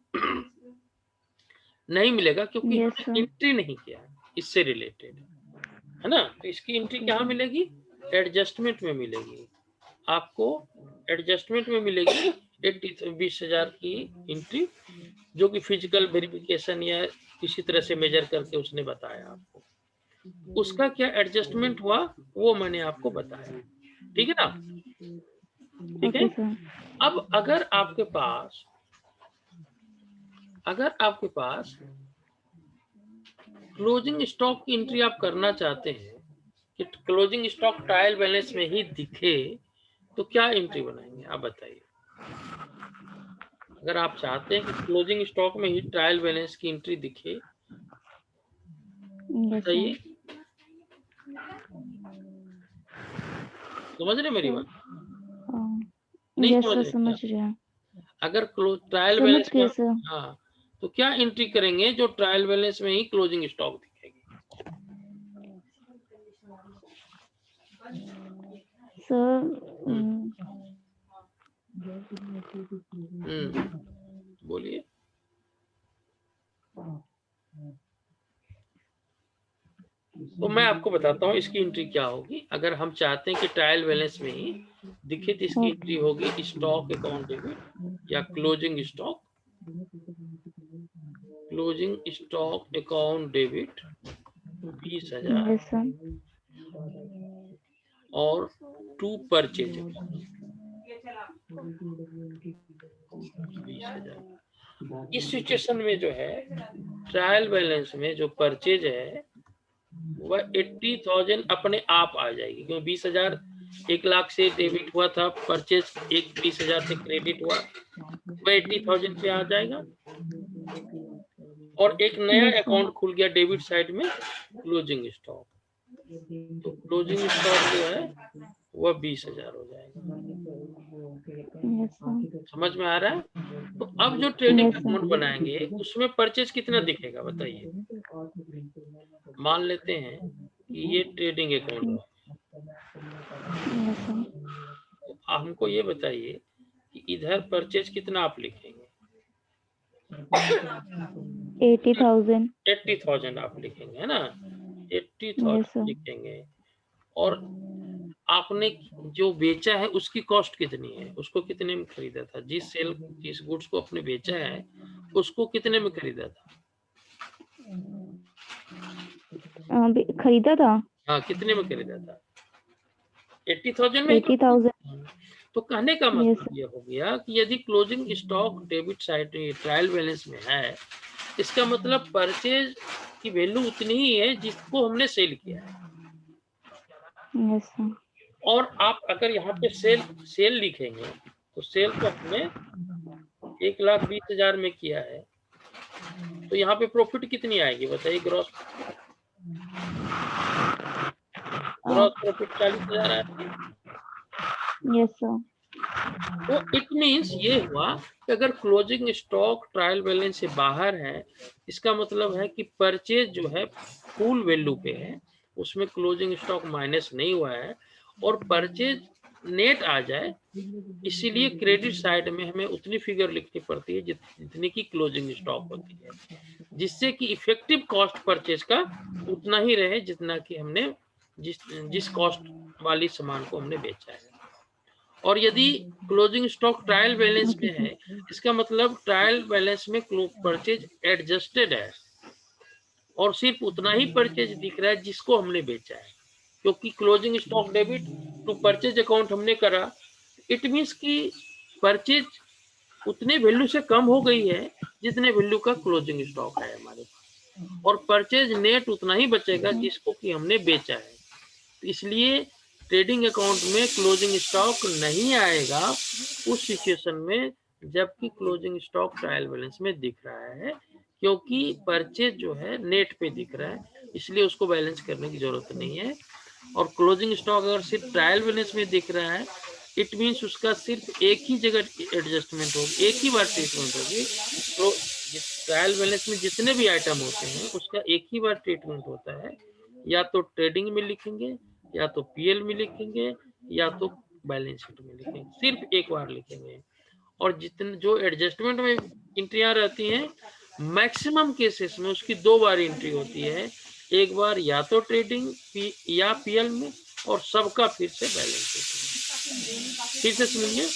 नहीं मिलेगा, क्योंकि यस हमने सर। एंट्री नहीं किया इससे रिलेटेड, है ना। तो इसकी एंट्री ओके कहाँ सर। मिलेगी, एडजस्टमेंट में मिलेगी आपको, एडजस्टमेंट में मिलेगी 20,000 की एंट्री, जो कि फिजिकल वेरिफिकेशन या किसी तरह से मेजर करके उसने बताया आपको। उसका क्या एडजस्टमेंट हुआ वो मैंने आपको बताया, ठीक है ना, ठीक है। Okay sir. अब अगर आपके पास क्लोजिंग स्टॉक की एंट्री आप करना चाहते हैं कि क्लोजिंग स्टॉक ट्रायल बैलेंस में ही दिखे, तो क्या एंट्री बनाएंगे आप बताइए। अगर आप चाहते हैं कि क्लोजिंग स्टॉक में ही ट्रायल बैलेंस की एंट्री दिखे, यस सर। बताइए, समझ रहे मेरी बात, नहीं यस समझ सर, रहे क्या? समझ रहे हैं। अगर ट्रायल समझ बैलेंस में, गए सर। हाँ, तो क्या एंट्री करेंगे जो ट्रायल बैलेंस में ही क्लोजिंग स्टॉक दिखेगी? सर बोलिए। तो मैं आपको बताता हूँ इसकी एंट्री क्या होगी। अगर हम चाहते हैं कि ट्रायल बैलेंस में ही दिखे तो इसकी एंट्री होगी स्टॉक अकाउंट डेबिट या closing stock, closing stock account debit 20,000 yes sir. और टू परचेज 20,000। इस सिचुएशन में जो है ट्रायल बैलेंस में जो परचेज है वह 80,000 अपने आप आ जाएगी, क्योंकि 20,000 1 लाख से डेबिट हुआ था, परचेज 20,000 से क्रेडिट हुआ, वह 80,000 पे आ जाएगा और एक नया यस सर। अकाउंट खुल गया डेबिट साइड में, क्लोजिंग स्टॉक। तो क्लोजिंग स्टॉक जो है वह 20,000 हो जाएगा। Yes sir. समझ में आ रहा है? तो अब जो ट्रेडिंग यस अकाउंट सर। बनाएंगे उसमें परचेज कितना दिखेगा बताइए। मान लेते हैं कि ये ट्रेडिंग अकाउंट है, यस सर। तो हमको ये बताइए कि इधर परचेज कितना आप लिखेंगे? 80,000। 80,000 आप लिखेंगे, है ना, यस 80,000 सर। लिखेंगे। और आपने जो बेचा है उसकी कॉस्ट कितनी है, उसको कितने में खरीदा था, जिस गुड्स को आपने बेचा है उसको कितने में खरीदा था? खरीदा था हाँ, कितने में खरीदा था? 80,000 में ही। 80,000। तो कहने का यस मतलब ये हो गया कि यदि closing stock debit side trial balance में है, इसका मतलब परचेज की वैल्यू उतनी ही है जिसको हमने सेल किया है। Yes sir. और आप अगर यहाँ पे सेल लिखेंगे तो सेल तो हमने 1,20,000 में किया है, तो यहाँ पे प्रॉफिट कितनी आएगी बताइए? ग्रॉस प्रॉफिट 40,000 आएगी। Yes sir. तो इट मीन्स ये हुआ कि अगर क्लोजिंग स्टॉक ट्रायल बैलेंस से बाहर है, इसका मतलब है कि परचेज जो है फुल वैल्यू पे है, उसमें क्लोजिंग स्टॉक माइनस नहीं हुआ है और परचेज नेट आ जाए, इसीलिए क्रेडिट साइड में हमें उतनी फिगर लिखनी पड़ती है जितनी की क्लोजिंग स्टॉक होती है, जिससे कि इफेक्टिव कॉस्ट परचेज का उतना ही रहे जितना कि हमने जिस कॉस्ट वाली सामान को हमने बेचा है। और यदि closing stock trial balance okay में सर। है, इसका मतलब ट्रायल बैलेंस में परचेज एडजस्टेड है और सिर्फ उतना ही परचेज दिख रहा है जिसको हमने बेचा है, क्योंकि closing stock debit to purchase account हमने करा, इट मीन्स कि परचेज उतने वैल्यू से कम हो गई है जितने वैल्यू का क्लोजिंग स्टॉक है हमारे पास, और परचेज नेट उतना ही बचेगा जिसको कि हमने बेचा है। तो इसलिए ट्रेडिंग अकाउंट में क्लोजिंग स्टॉक नहीं आएगा उस सिचुएशन में जबकि क्लोजिंग स्टॉक ट्रायल बैलेंस में दिख रहा है, क्योंकि परचेज जो है नेट पे दिख रहा है, इसलिए उसको बैलेंस करने की जरूरत नहीं है। और क्लोजिंग स्टॉक अगर सिर्फ ट्रायल बैलेंस में दिख रहा है, इट मीन्स उसका सिर्फ एक ही जगह एडजस्टमेंट होगी, एक ही बार ट्रीटमेंट होगी। तो ट्रायल बैलेंस में जितने भी आइटम होते हैं उसका एक ही बार ट्रीटमेंट होता है, या तो ट्रेडिंग में लिखेंगे, या तो पीएल में लिखेंगे, या तो बैलेंस शीट में लिखेंगे, सिर्फ एक बार लिखेंगे। और जितने जो एडजस्टमेंट में एंट्रियां रहती हैं, मैक्सिमम केसेस में उसकी 2 बार एंट्री होती है, एक बार या तो ट्रेडिंग या पीएल में, और सबका फिर से बैलेंस शीट। फिर से सुनिए,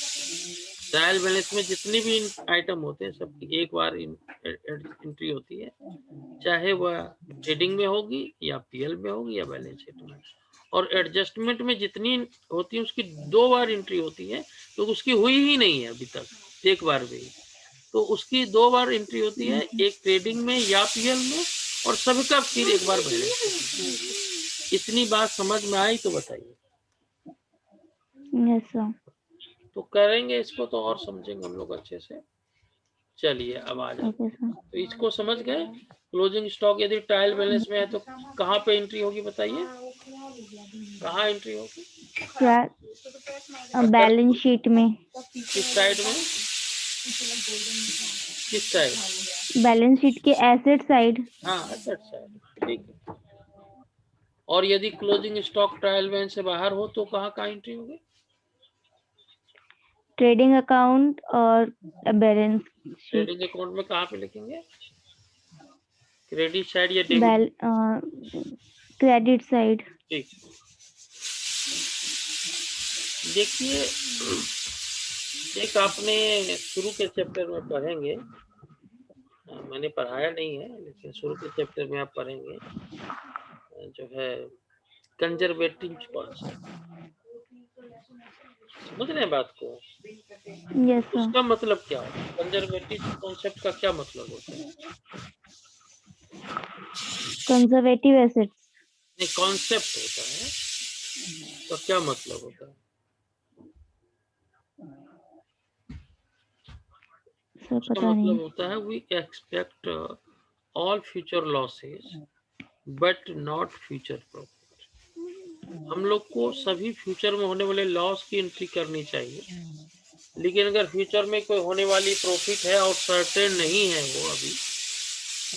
ट्रायल बैलेंस में जितने भी आइटम होते हैं सबकी एक बार एंट्री होती है, चाहे वह ट्रेडिंग में होगी या पीएल में होगी या बैलेंस शीट में। और एडजस्टमेंट में जितनी होती है उसकी 2 बार एंट्री होती है, तो उसकी हुई ही नहीं है अभी तक एक बार भी। तो उसकी 2 बार एंट्री होती है, एक ट्रेडिंग में या पीएल में, और सबका फिर एक बार बैलेंस शीट। इतनी बात समझ में आई तो बताइए। Yes sir. तो करेंगे इसको तो और समझेंगे हम लोग अच्छे से। चलिए अब आ जाते ओके हैं। सर। तो इसको समझ गए। क्लोजिंग स्टॉक यदि ट्रायल बैलेंस में है तो कहाँ पे एंट्री होगी बताइए, कहाँ एंट्री होगी? बैलेंस शीट में। किस साइड में? किस साइड? बैलेंस शीट के एसेट साइड। हाँ, एसेट साइड, ठीक है। और यदि क्लोजिंग स्टॉक ट्रायल बैलेंस से बाहर हो तो कहाँ कहाँ एंट्री होगी? ट्रेडिंग अकाउंट और बैलेंस शीट। ट्रेडिंग अकाउंट में कहाँ पे लिखेंगे? क्रेडिट साइड या डेबिट? Credit side. ठीक। देखिए, एक आपने शुरू के चैप्टर में पढ़ेंगे, मैंने पढ़ाया नहीं है लेकिन शुरू के चैप्टर में आप पढ़ेंगे, जो है कंजर्वेटिव कॉन्सेप्ट। समझ रहे हैं बात को? Yes sir. उसका मतलब क्या होता है? कंजर्वेटिव कॉन्सेप्ट का क्या मतलब होता है? Conservative assets. नहीं, कॉन्सेप्ट होता है तो क्या मतलब होता है? सर उसका पता नहीं। मतलब होता है we expect all future losses but not future profit. हम लोग को सभी फ्यूचर में होने वाले लॉस की एंट्री करनी चाहिए, लेकिन अगर फ्यूचर में कोई होने वाली प्रॉफिट है और सर्टेन नहीं है वो अभी,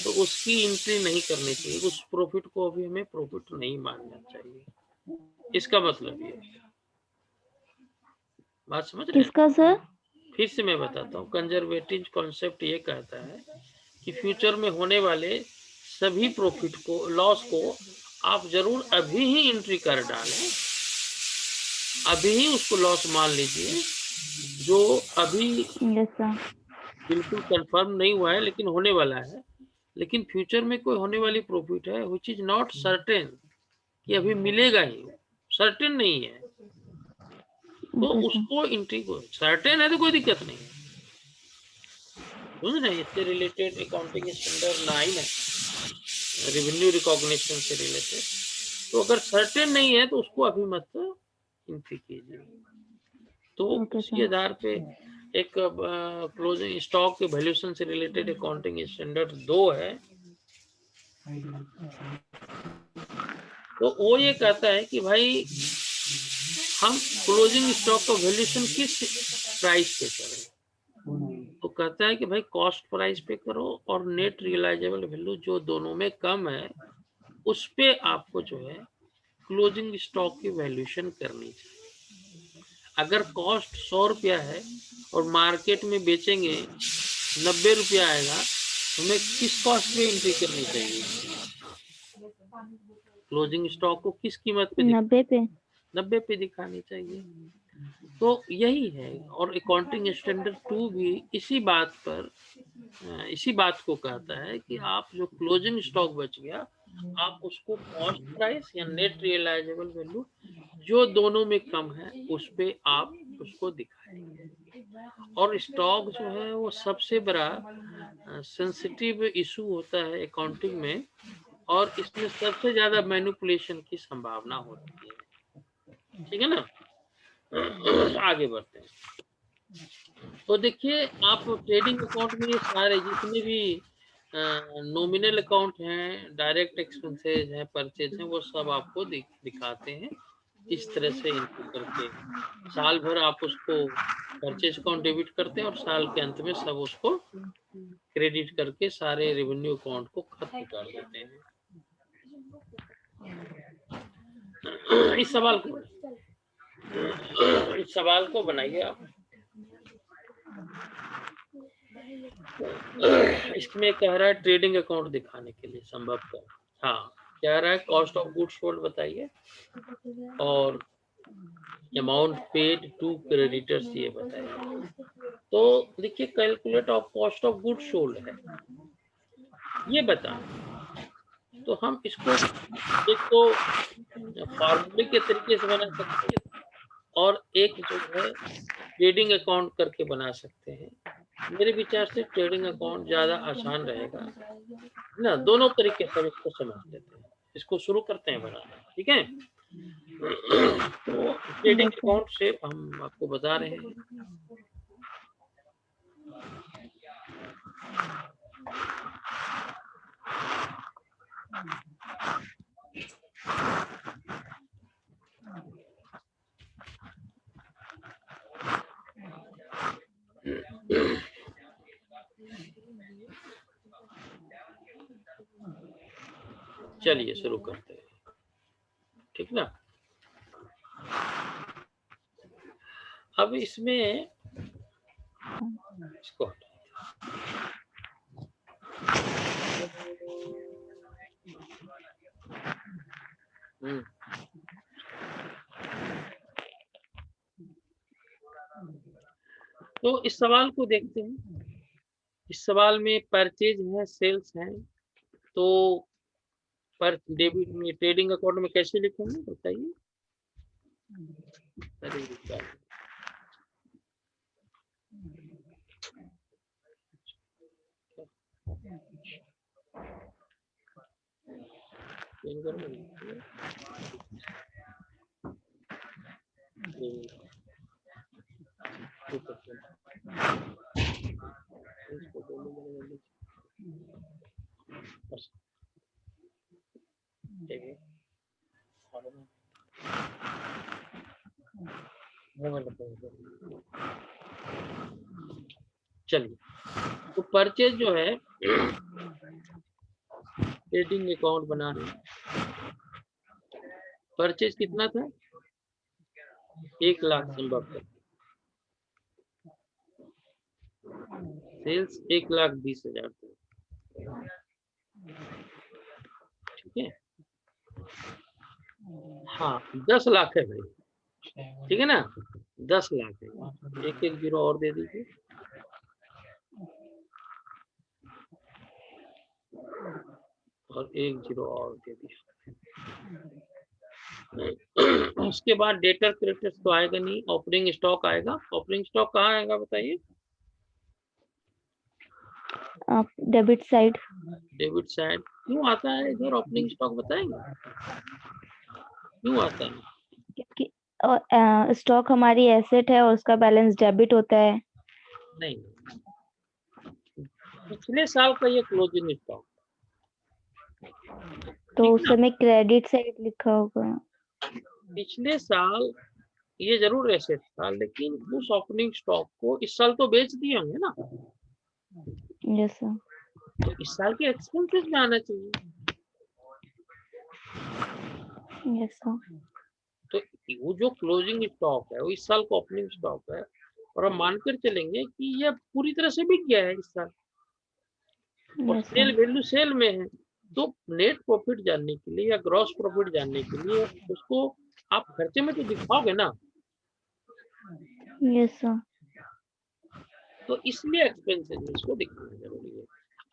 तो उसकी एंट्री नहीं करनी चाहिए। उस प्रॉफिट को अभी हमें प्रॉफिट नहीं मानना चाहिए। इसका मतलब ये बात समझ रहे हैं? किसका सर? फिर से मैं बताता हूँ। कंजर्वेटिव कॉन्सेप्ट ये कहता है कि फ्यूचर में होने वाले सभी प्रॉफिट को, लॉस को आप जरूर अभी ही एंट्री कर डालें, अभी ही उसको लॉस मान लीजिए, जो अभी यस सर। बिल्कुल कंफर्म नहीं हुआ है लेकिन होने वाला है। लेकिन फ्यूचर में कोई होने वाली प्रॉफिट है विच इज नॉट सर्टेन, कि अभी मिलेगा ही, सर्टेन नहीं है, तो ओके सर। उसको एंट्री को, सर्टेन है तो कोई दिक्कत नहीं है। समझ रहे हैं? इससे रिलेटेड अकाउंटिंग स्टैंडर्ड 9 है, रेवेन्यू रिकॉग्निशन से रिलेटेड। तो अगर सर्टेन नहीं है तो उसको अभी मत एंट्री कीजिए। तो उसी आधार पे एक क्लोजिंग स्टॉक के वैल्यूएशन से रिलेटेड अकाउंटिंग स्टैंडर्ड 2 है। तो वो ये कहता है कि भाई हम क्लोजिंग स्टॉक का वैल्यूएशन किस प्राइस पे करें, तो कहता है कि भाई कॉस्ट प्राइस पे करो और नेट रियलाइजेबल वैल्यू जो दोनों में कम है उस पे आपको जो है क्लोजिंग स्टॉक की वैल्यूएशन करनी चाहिए। अगर कॉस्ट 100 रुपया है और मार्केट में बेचेंगे 90 रुपया आएगा, तो हमें किस कॉस्ट पे एंट्री करनी चाहिए? क्लोजिंग स्टॉक को किस कीमत पे 90 पे दिखानी चाहिए। तो यही है। और अकाउंटिंग स्टैंडर्ड 2 भी इसी बात पर, इसी बात को कहता है कि आप जो क्लोजिंग स्टॉक बच गया, आप उसको कॉस्ट प्राइस या नेट रियलाइजेबल वैल्यू जो दोनों में कम है उस पे आप उसको दिखाएंगे। और स्टॉक जो है वो सबसे बड़ा सेंसिटिव इशू होता है अकाउंटिंग में, और इसमें सबसे ज्यादा मैनिपुलेशन की संभावना होती है। ठीक है ना? आगे बढ़ते हैं। तो देखिए आप ट्रेडिंग अकाउंट में ये सारे जितने भी नॉमिनल अकाउंट हैं, डायरेक्ट एक्सपेंसेस हैं, परचेज हैं, वो सब आपको दिखाते हैं इस तरह से इनको करके। साल भर आप उसको परचेज अकाउंट डेबिट करते हैं और साल के अंत में सब उसको क्रेडिट करके सारे रेवेन्यू अकाउंट को खत्म कर देते हैं। इस सवाल को बनाइए आप। इसमें कह रहा है ट्रेडिंग अकाउंट दिखाने के लिए संभवतः, हाँ कह रहा है कॉस्ट ऑफ गुड्स सोल्ड बताइए और अमाउंट पेड टू क्रेडिटर्स ये बताइए। तो देखिए calculate of cost of goods sold है ये बता, तो हम इसको एक तो फॉर्मूले के तरीके से बना सकते हैं और एक जो है ट्रेडिंग अकाउंट करके बना सकते हैं। मेरे विचार से ट्रेडिंग अकाउंट ज्यादा आसान रहेगा ना, दोनों तरीके से इसको समझ लेते हैं। इसको शुरू करते हैं बनाना, ठीक है। तो ट्रेडिंग अकाउंट से हम आपको बता रहे हैं। चलिए शुरू करते हैं, ठीक ना। अब इसमें इसको तो इस सवाल को देखते हैं। इस सवाल में परचेज है, सेल्स है, तो पर डेबिट में ट्रेडिंग अकाउंट में कैसे लिखेंगे बताइए। चलिए तो परचेज जो है ट्रेडिंग अकाउंट बना रहे हैं। परचेज कितना था 1 लाख संभवतः, सेल्स 1,20,000 था, ठीक है। हाँ 10 लाख है भाई, ठीक है ना, 10 लाख है, एक एक जीरो और दे दीजिए। और एक जीरो और दे दिया। उसके बाद डेटर क्रेडिटर्स तो आएगा नहीं, ओपनिंग स्टॉक आएगा। ओपनिंग स्टॉक कहाँ आएगा बताइए। Debit side. डेबिट साइड क्यों आता है इधर, ओपनिंग स्टॉक बताएंगे क्यों आता है। क्योंकि स्टॉक हमारी एसेट है और उसका बैलेंस डेबिट होता है। नहीं, पिछले साल का ये क्लोजिंग स्टॉक, तो उस समय क्रेडिट साइड लिखा होगा। पिछले साल ये जरूर एसेट था, लेकिन उस ओपनिंग स्टॉक को इस साल तो बेच दिए होंगे ना। Yes sir. तो इस साल के एक्सपेंसेस में आना चाहिए। Yes sir. तो वो जो क्लोजिंग स्टॉक है वो इस साल का ओपनिंग स्टॉक है, और हम मानकर चलेंगे कि ये पूरी तरह से बिक गया है इस साल, और सेल वैल्यू सेल में है। तो नेट प्रॉफिट जानने के लिए या ग्रॉस प्रॉफिट जानने के लिए उसको आप खर्चे में तो दिखाओगे ना। Yes sir. तो इसलिए एक्सपेंसेस में इसको दिखाना जरूरी है।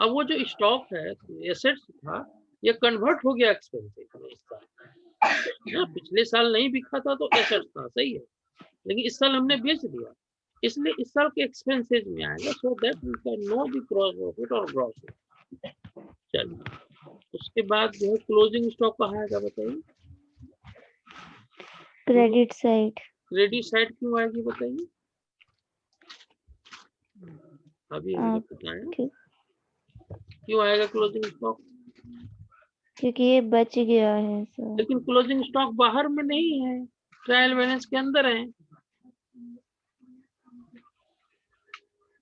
अब वो जो स्टॉक है एसेट्स था, ये कन्वर्ट हो गया एक्सपेंसेस में इस साल। पिछले साल नहीं बिका था तो एसेट्स था, सही है, लेकिन इस साल हमने बेच दिया, इसलिए इस साल के एक्सपेंसेस में आएगा, so that we can know the gross profit और ग्रॉस। चलिए उसके बाद जो है क्लोजिंग स्टॉक कहाँ आएगा बताइए। Credit side. क्रेडिट साइड क्यों आएगी बताइए। अभी हाँ, बताएं क्यों- क्यों आएगा क्लोजिंग स्टॉक? क्योंकि ये बच गया है सर। लेकिन क्लोजिंग स्टॉक बाहर में नहीं है, ट्रायल बैलेंस के अंदर है।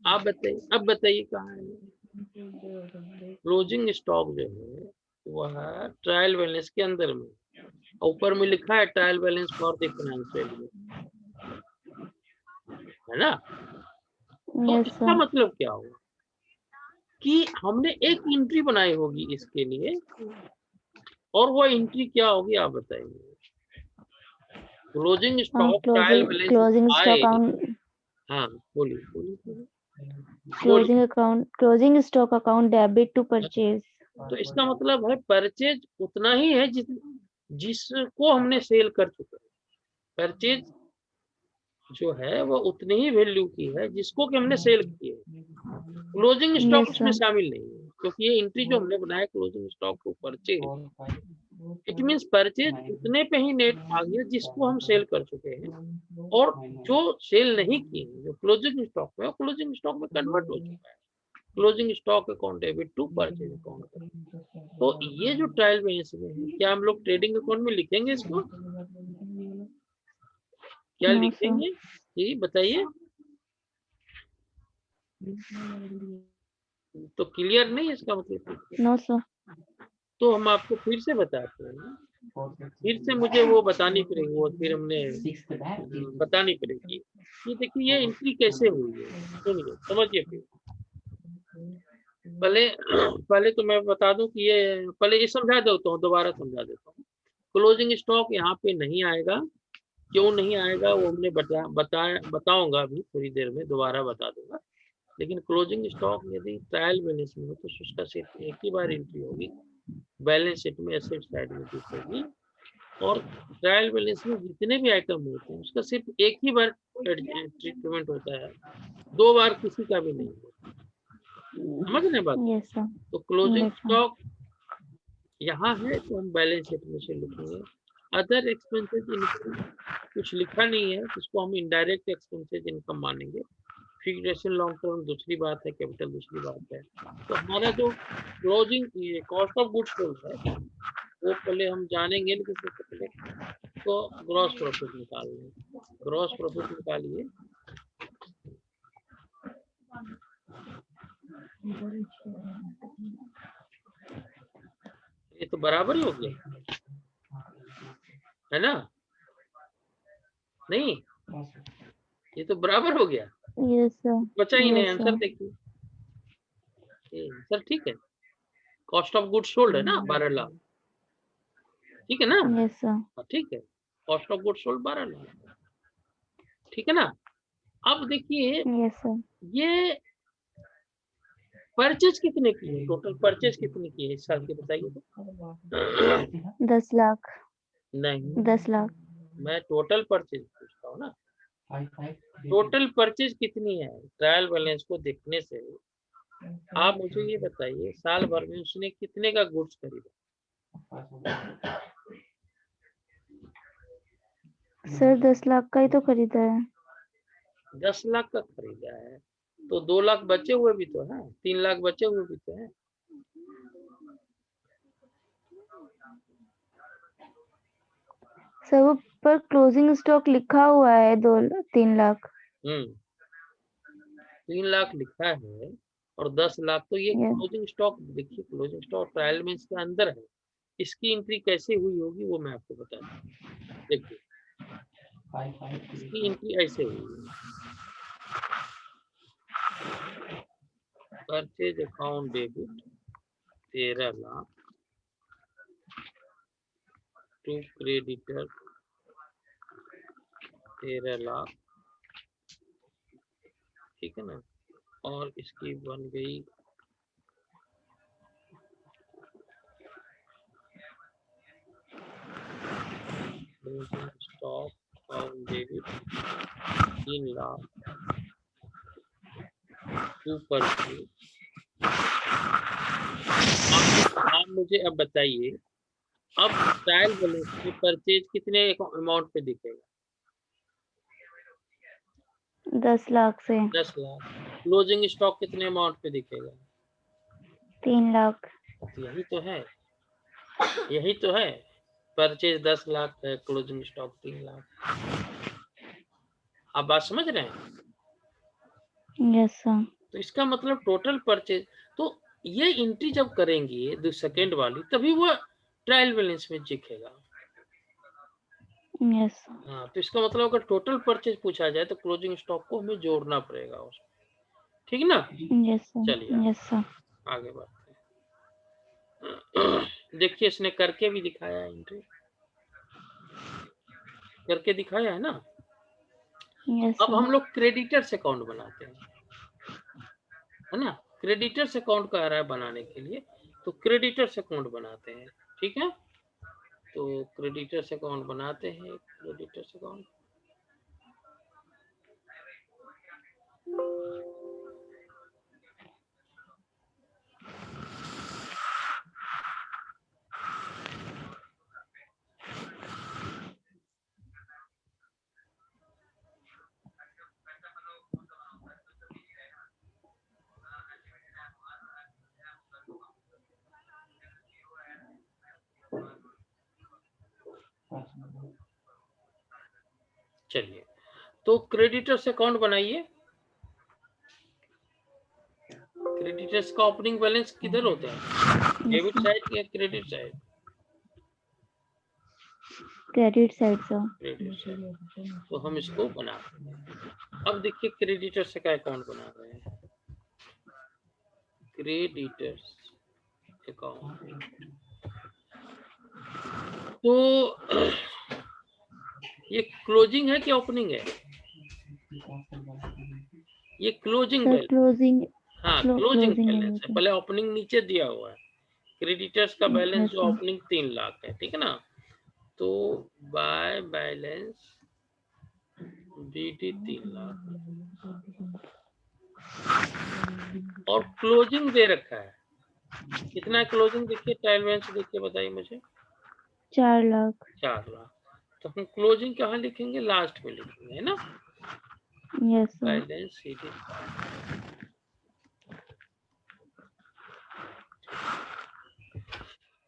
आप बताइए, अब बताइए कहाँ है क्लोजिंग स्टॉक जो है, वह ट्रायल बैलेंस के अंदर में, ऊपर में लिखा है trial balance for the financial year, है ना? तो यस इसका सर। मतलब क्या हुआ कि हमने एक एंट्री बनाई होगी इसके लिए, और वो एंट्री क्या होगी आप बताइए। Closing stock trial balance closing आए, स्टॉक अकाउंट, हाँ बोलिए बोलिए बोलिए। Closing stock account debit to purchase. तो इसका मतलब है परचेज उतना ही है जिसको हमने सेल कर चुके हैं। परचेज जो है वो उतनी ही वैल्यू की है जिसको कि हमने सेल किए। क्लोजिंग स्टॉक यस उसमें सर। शामिल नहीं है, क्योंकि ये एंट्री जो हमने बनाया closing stock to purchase, it means purchase उतने पे ही नेट आ गया जिसको हम सेल कर चुके हैं, और जो सेल नहीं किए जो क्लोजिंग स्टॉक में, क्लोजिंग स्टॉक में कन्वर्ट हो चुका है। Closing stock account debit to purchase account. तो ये जो ट्रायल बैलेंस में है, क्या हम लोग ट्रेडिंग अकाउंट में लिखेंगे इसको? क्या नो सर। लिखेंगे ये बताइए? तो क्लियर नहीं है इसका मतलब? No sir. तो हम आपको फिर से बताते हैं, फिर से मुझे वो बतानी पड़ेगी, वो फिर हमने बतानी पड़ेगी। ये देखिए ये एंट्री कैसे हुई है, सुनिए समझिए। फिर पहले तो मैं बता दूं कि ये, पहले ये समझा देता हूँ, दोबारा समझा देता हूँ। क्लोजिंग स्टॉक यहाँ पे नहीं आएगा। क्यों नहीं आएगा वो हमने बताऊंगा अभी थोड़ी देर में, दोबारा बता दूंगा। लेकिन क्लोजिंग स्टॉक यदि ट्रायल बैलेंस में हो तो उसका सिर्फ एक ही बार एंट्री होगी, बैलेंस शीट में एसेट साइड में दिखेगी। और ट्रायल बैलेंस में जितने भी आइटम होते हैं उसका सिर्फ एक ही बार ट्रीटमेंट होता है, 2 बार किसी का भी नहीं होता। समझ रहे बात? Yes sir. तो क्लोजिंग यस सर। स्टॉक यहाँ है तो हम बैलेंस शीट में से लिखेंगे। अदर एक्सपेंसेस इनकम कुछ लिखा नहीं है, इसको हम इनडायरेक्ट एक्सपेंसेस इनकम मानेंगे। फिक्सेशन लॉन्ग टर्म दूसरी बात है, कैपिटल दूसरी बात है। तो हमारा जो closing cost of goods sold है वो पहले हम जानेंगे, लेकिन सबसे पहले तो ग्रॉस प्रॉफिट निकाल लें। ग्रॉस प्रॉफिट निकालिए। ये तो बराबर ही हो गया है ना? नहीं, ये तो बराबर हो गया, यस सर। बचा ही नहीं। Yes answer sir. देखिए, आंसर ठीक है। कॉस्ट ऑफ गुड्स सोल्ड है ना 12 लाख, ठीक है ना? Yes sir. हाँ, ठीक है। Cost of goods sold 12 lakh, ठीक है ना? अब देखिए यस सर। ये परचेज कितने की है, टोटल परचेज कितने की है इस साल की बताइए तो। 10 लाख। नहीं, 10 लाख। मैं टोटल परचेज पूछता हूँ ना। टोटल परचेज कितनी है ट्रायल बैलेंस को देखने से आप मुझे ये बताइए, साल भर में उसने कितने का गुड्स खरीदा? सर 10 लाख का ही तो खरीदा है। 10 लाख का खरीदा है तो 2 लाख बचे हुए भी तो है, 3 लाख बचे हुए भी तो है। सर वो पर क्लोजिंग स्टॉक लिखा हुआ है 3 लाख। 3 लाख लिखा है और 10 लाख, तो ये यस। क्लोजिंग स्टॉक देखिए, क्लोजिंग स्टॉक ट्रायल में इसके अंदर है। इसकी एंट्री कैसे हुई होगी वो मैं आपको बताता हूँ। देखिए इसकी एंट्री ऐसे हुई है, purchase account debit 13 lakh to creditor 13 lakh, ठीक है ना? और इसकी बन गई closing stock on debit 3 lakh to purchase. आप मुझे अब बताइए, अब ट्रायल बैलेंस में परचेज कितने अमाउंट पे दिखेगा? 10 लाख से। 10 लाख। क्लोजिंग स्टॉक कितने अमाउंट पे दिखेगा? 3 लाख। यही तो है, यही तो है। परचेज 10 लाख है, क्लोजिंग स्टॉक 3 लाख। आप बात समझ रहे हैं? Yes sir. तो इसका मतलब टोटल परचेज, तो ये एंट्री जब करेंगे सेकेंड वाली, तभी वो ट्रायल बैलेंस में दिखेगा। Yes sir. हाँ, तो इसका मतलब अगर टोटल परचेज पूछा जाए तो क्लोजिंग स्टॉक को हमें जोड़ना पड़ेगा उसमें, ठीक ना? Yes sir. चलिए यस सर। आगे बढ़ते हैं। देखिए इसने करके भी दिखाया है, एंट्री करके दिखाया है ना। यस अब सर। हम लोग क्रेडिटर्स अकाउंट बनाते हैं, है ना। क्रेडिटर्स अकाउंट का आ रहा है बनाने के लिए, तो क्रेडिटर्स अकाउंट बनाते हैं, ठीक है। तो क्रेडिटर्स अकाउंट बनाते हैं, क्रेडिटर्स अकाउंट। चलिए, तो क्रेडिटर्स अकाउंट बनाइए। क्रेडिटर्स का ओपनिंग बैलेंस किधर होता है, डेबिट साइड या credit side? Credit side sir. Credit side. तो हम इसको बना रहे हैं। अब देखिए क्रेडिटर्स का अकाउंट बना रहे हैं, क्रेडिटर्स अकाउंट। तो ये क्लोजिंग है कि ओपनिंग है? ये क्लोजिंग सर बैलेंस। क्लोजिंग। हाँ, क्लोजिंग बैलेंस है, नीचे। पहले ओपनिंग नीचे दिया हुआ है। क्रेडिटर्स का बैलेंस यस जो सर। ओपनिंग 3 लाख है, ठीक है ना। तो बाय बैलेंस BD 3 लाख और क्लोजिंग दे रखा है। कितना क्लोजिंग देखिए, ट्रायल बैलेंस देखिए, बताइए मुझे। 4 लाख। 4 लाख। तो हम क्लोजिंग कहाँ लिखेंगे, लास्ट में लिखेंगे, है ना। Yes sir. Balance sheet.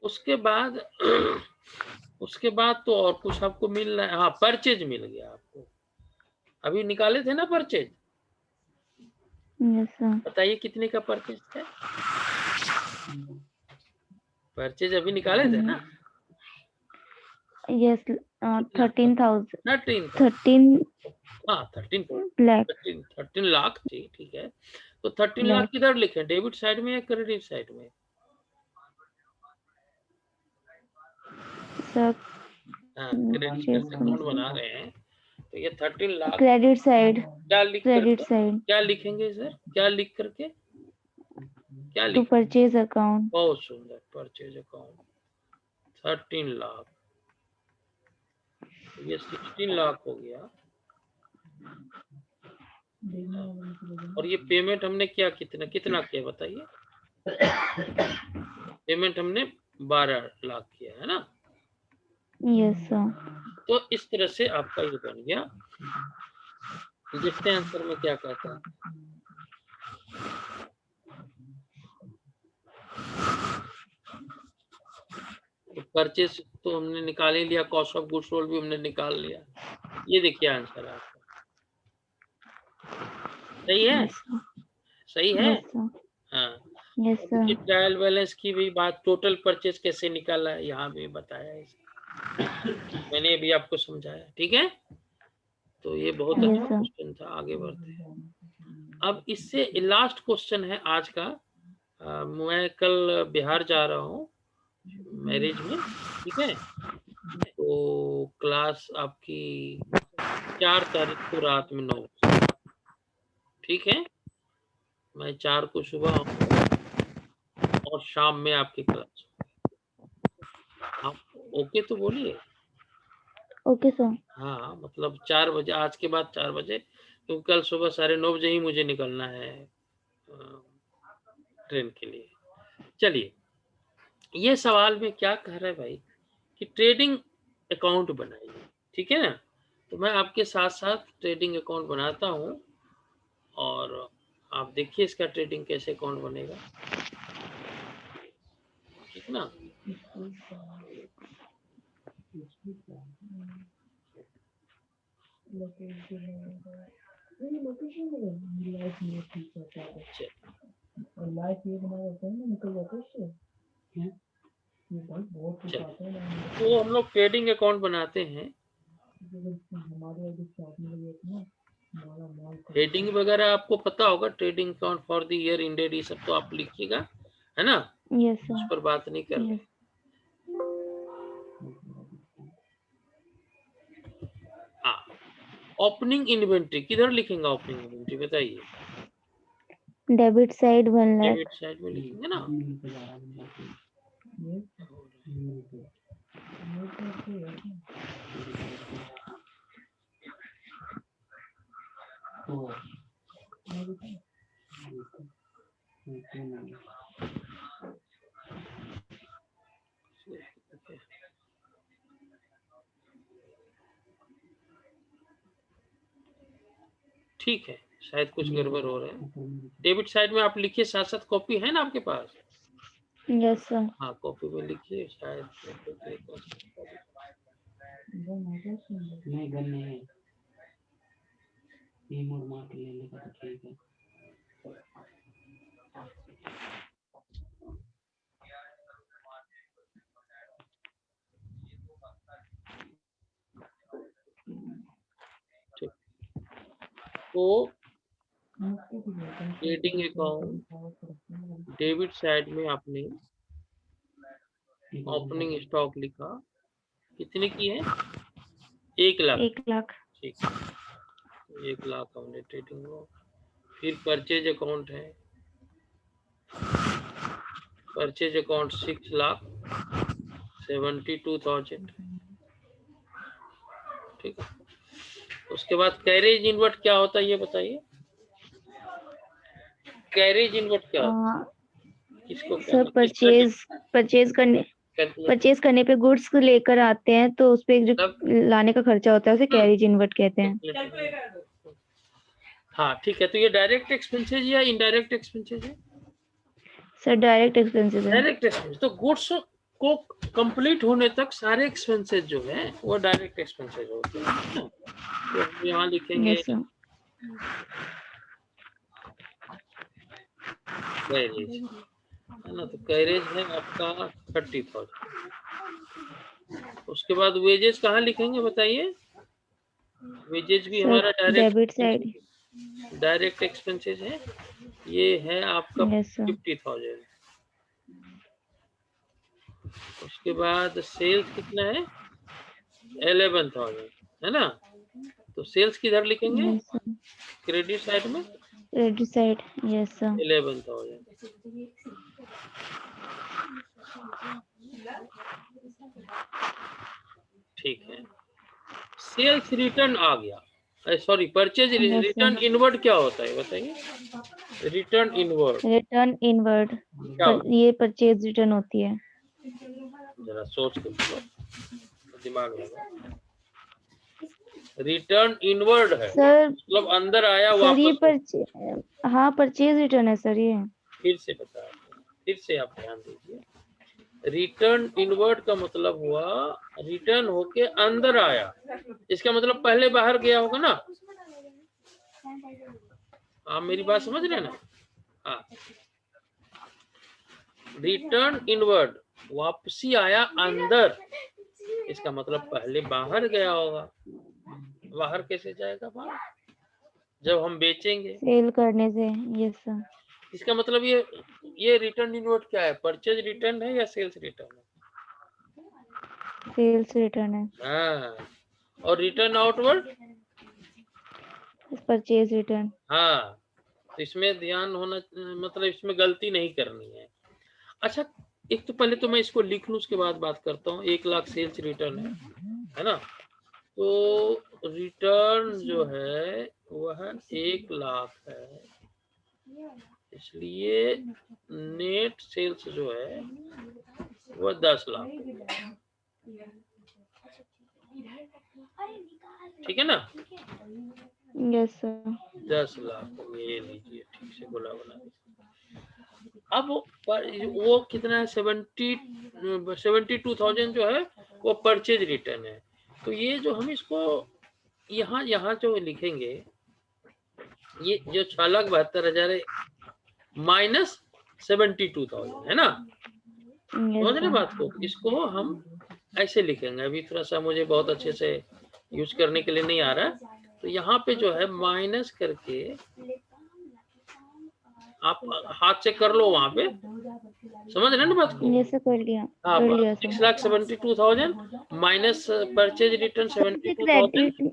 उसके बाद उसके बाद तो और कुछ आपको मिल रहा है। हाँ, परचेज मिल गया आपको, अभी निकाले थे ना परचेज। Yes sir. बताइए कितने का परचेज है, परचेज अभी निकाले थे ना। यस। 13,000। 13 हाँ 13 13 लाख थी, ठीक है। तो 13 लाख लाख किधर लिखे, डेबिट साइड में या क्रेडिट साइड में? सर। हाँ, क्रेडिट अकाउंट बना रहे हैं, तो ये 13 लाख क्रेडिट साइड। क्या लिख क्रेडिट करके, साइड क्या लिखेंगे सर, क्या लिख करके, क्या टू लिख? Purchase account. बहुत सुंदर, परचेज अकाउंट 13 लाख, ये 16 लाख हो गया। और ये पेमेंट हमने क्या, कितना कितना किया बताइए। पेमेंट हमने 12 लाख किया है ना। Yes sir. तो इस तरह से आपका ये बन गया। देखते हैं आंसर में क्या कहता है। तो परचेस तो हमने निकाल ही लिया, कॉस्ट ऑफ गुड्स सोल्ड भी हमने निकाल लिया। ये देखिए आंसर आपका, सही है, सही है। Yes sir. हाँ, यस अब सर। देखिए ट्रायल बैलेंस की भी बात, टोटल परचेज कैसे निकाला है यहाँ भी बताया है, मैंने अभी आपको समझाया, ठीक है। तो ये बहुत यस अच्छा सर। क्वेश्चन था, आगे बढ़ते हैं। अब इससे लास्ट क्वेश्चन है आज का। मैं कल बिहार जा रहा हूँ मैरिज में, ठीक है। तो क्लास आपकी 4 तारीख को रात में 9 बजे, ठीक है। मैं 4 को सुबह आऊँगा और शाम में आपकी क्लास। आप ओके तो बोलिए। Okay sir. हाँ, मतलब 4 बजे, आज के बाद 4 बजे, क्योंकि कल सुबह 9:30 बजे ही मुझे निकलना है ट्रेन के लिए। चलिए, ये सवाल में क्या कह रहा है भाई कि ट्रेडिंग अकाउंट बनाइए, ठीक है ना। तो मैं आपके साथ साथ ट्रेडिंग अकाउंट बनाता हूँ और आप देखिए इसका ट्रेडिंग कैसे अकाउंट बनेगा, ठीक ना। तो हम लोग ट्रेडिंग अकाउंट बनाते हैं, हेडिंग वगैरह आपको पता होगा, trading account for the year ended, ये सब तो आप लिखिएगा, है ना। यस उस सर। पर बात नहीं कर रहे। यस। हाँ, ओपनिंग इन्वेंट्री किधर लिखेंगे, ओपनिंग इन्वेंट्री बताइए। Debit side 1 lakh. Debit side में लिखेंगे ना। ठीक है, शायद कुछ गड़बड़ हो रहा है। डेबिट साइड में आप लिखिए, साथ साथ कॉपी है ना आपके पास। Yes sir. हाँ, कॉपी में लिखिए, शायद नहीं गन नहीं है, टीम और मार के ले लेगा तो ठीक है। ठीक, तो ट्रेडिंग अकाउंट डेबिट साइड में आपने ओपनिंग स्टॉक लिखा, कितने की है, 1 लाख। 1 लाख। ठीक, 1 लाख हमने ट्रेडिंग को। फिर परचेज अकाउंट है, परचेज अकाउंट 6,72,000। ठीक है, उसके बाद कैरेज इनवर्ट क्या होता है ये बताइए, कैरेज इनवर्ट क्या होता है, किसको सर परचेज करने पे गुड्स लेकर आते हैं तो उस पे जो लाने का खर्चा होता है उसे कैरेज इनवर्ट कहते हैं। हाँ ठीक है, तो ये डायरेक्ट एक्सपेंसेस या इनडायरेक्ट एक्सपेंसेस है। सर डायरेक्ट एक्सपेंसेस है। डायरेक्ट एक्सपेंस, तो गुड्स को कंप्लीट होने तक सारे एक्सपेंसेस जो है वो डायरेक्ट एक्सपेंसेस होते हैं। तो हम यहाँ लिखेंगे यस सर। कैरेज, है ना, तो कैरेज है आपका 30,000। उसके बाद वेजेस कहाँ लिखेंगे बताइए, वेजेस भी हमारा डेबिट साइड। डायरेक्ट एक्सपेंसेस है, ये है आपका यस सर। 50,000। उसके बाद सेल्स कितना है, 11,000, है ना। तो सेल्स किधर लिखेंगे, यस सर। क्रेडिट साइड में क्रेडिट साइड। Yes sir. 11,000। ठीक है, सेल्स रिटर्न आ गया, सॉरी परचेज रिटर्न इनवर्ड क्या होता है बताइए, रिटर्न इनवर्ड। रिटर्न इनवर्ड ये परचेज रिटर्न होती है। जरा सोच के दिमाग लगा, रिटर्न इनवर्ड है सर, मतलब अंदर आया सर वापस। ये हाँ परचेज रिटर्न है सर ये। फिर से बता, फिर से आप ध्यान दीजिए, रिटर्न इनवर्ड का मतलब हुआ रिटर्न होके अंदर आया, इसका मतलब पहले बाहर गया होगा ना। आप मेरी बात समझ रहे हैं ना। हाँ, रिटर्न इनवर्ड वापसी आया अंदर, इसका मतलब पहले बाहर गया होगा। बाहर कैसे जाएगा, बाहर जब हम बेचेंगे सेल करने से। Yes sir. इसका मतलब ये रिटर्न इनवर्ड क्या है, परचेज रिटर्न है या सेल्स रिटर्न है। सेल्स रिटर्न है। हाँ, और रिटर्न आउटवर्ड परचेज रिटर्न। हाँ, तो इसमें ध्यान होना, मतलब इसमें गलती नहीं करनी है। अच्छा, एक तो पहले तो मैं इसको लिख लूं, उसके बाद बात करता हूँ। 1 लाख सेल्स रिटर्न है ना, तो रिटर्न जो है वह 1 लाख है, इसलिए नेट सेल्स जो है वह 10 लाख। ठीक है ना। Yes sir. 10 लाख ये लीजिए, ठीक इसे गोला बना दीजिए। अब वो कितना है, 72,000 जो है वो परचेज रिटर्न है। तो ये जो हम इसको यहाँ जो लिखेंगे, ये जो 6,72,000 माइनस 72,000 है ना, समझ रहे बात को। इसको हम ऐसे लिखेंगे। अभी थोड़ा सा मुझे बहुत अच्छे से यूज करने के लिए नहीं आ रहा, तो यहाँ पे जो है माइनस करके आप हाथ से कर लो वहां पे, समझ रहे ना बात को। ये से कर लिया, हाँ, कर लिया sir. 6,72,000 minus purchase return 72,000।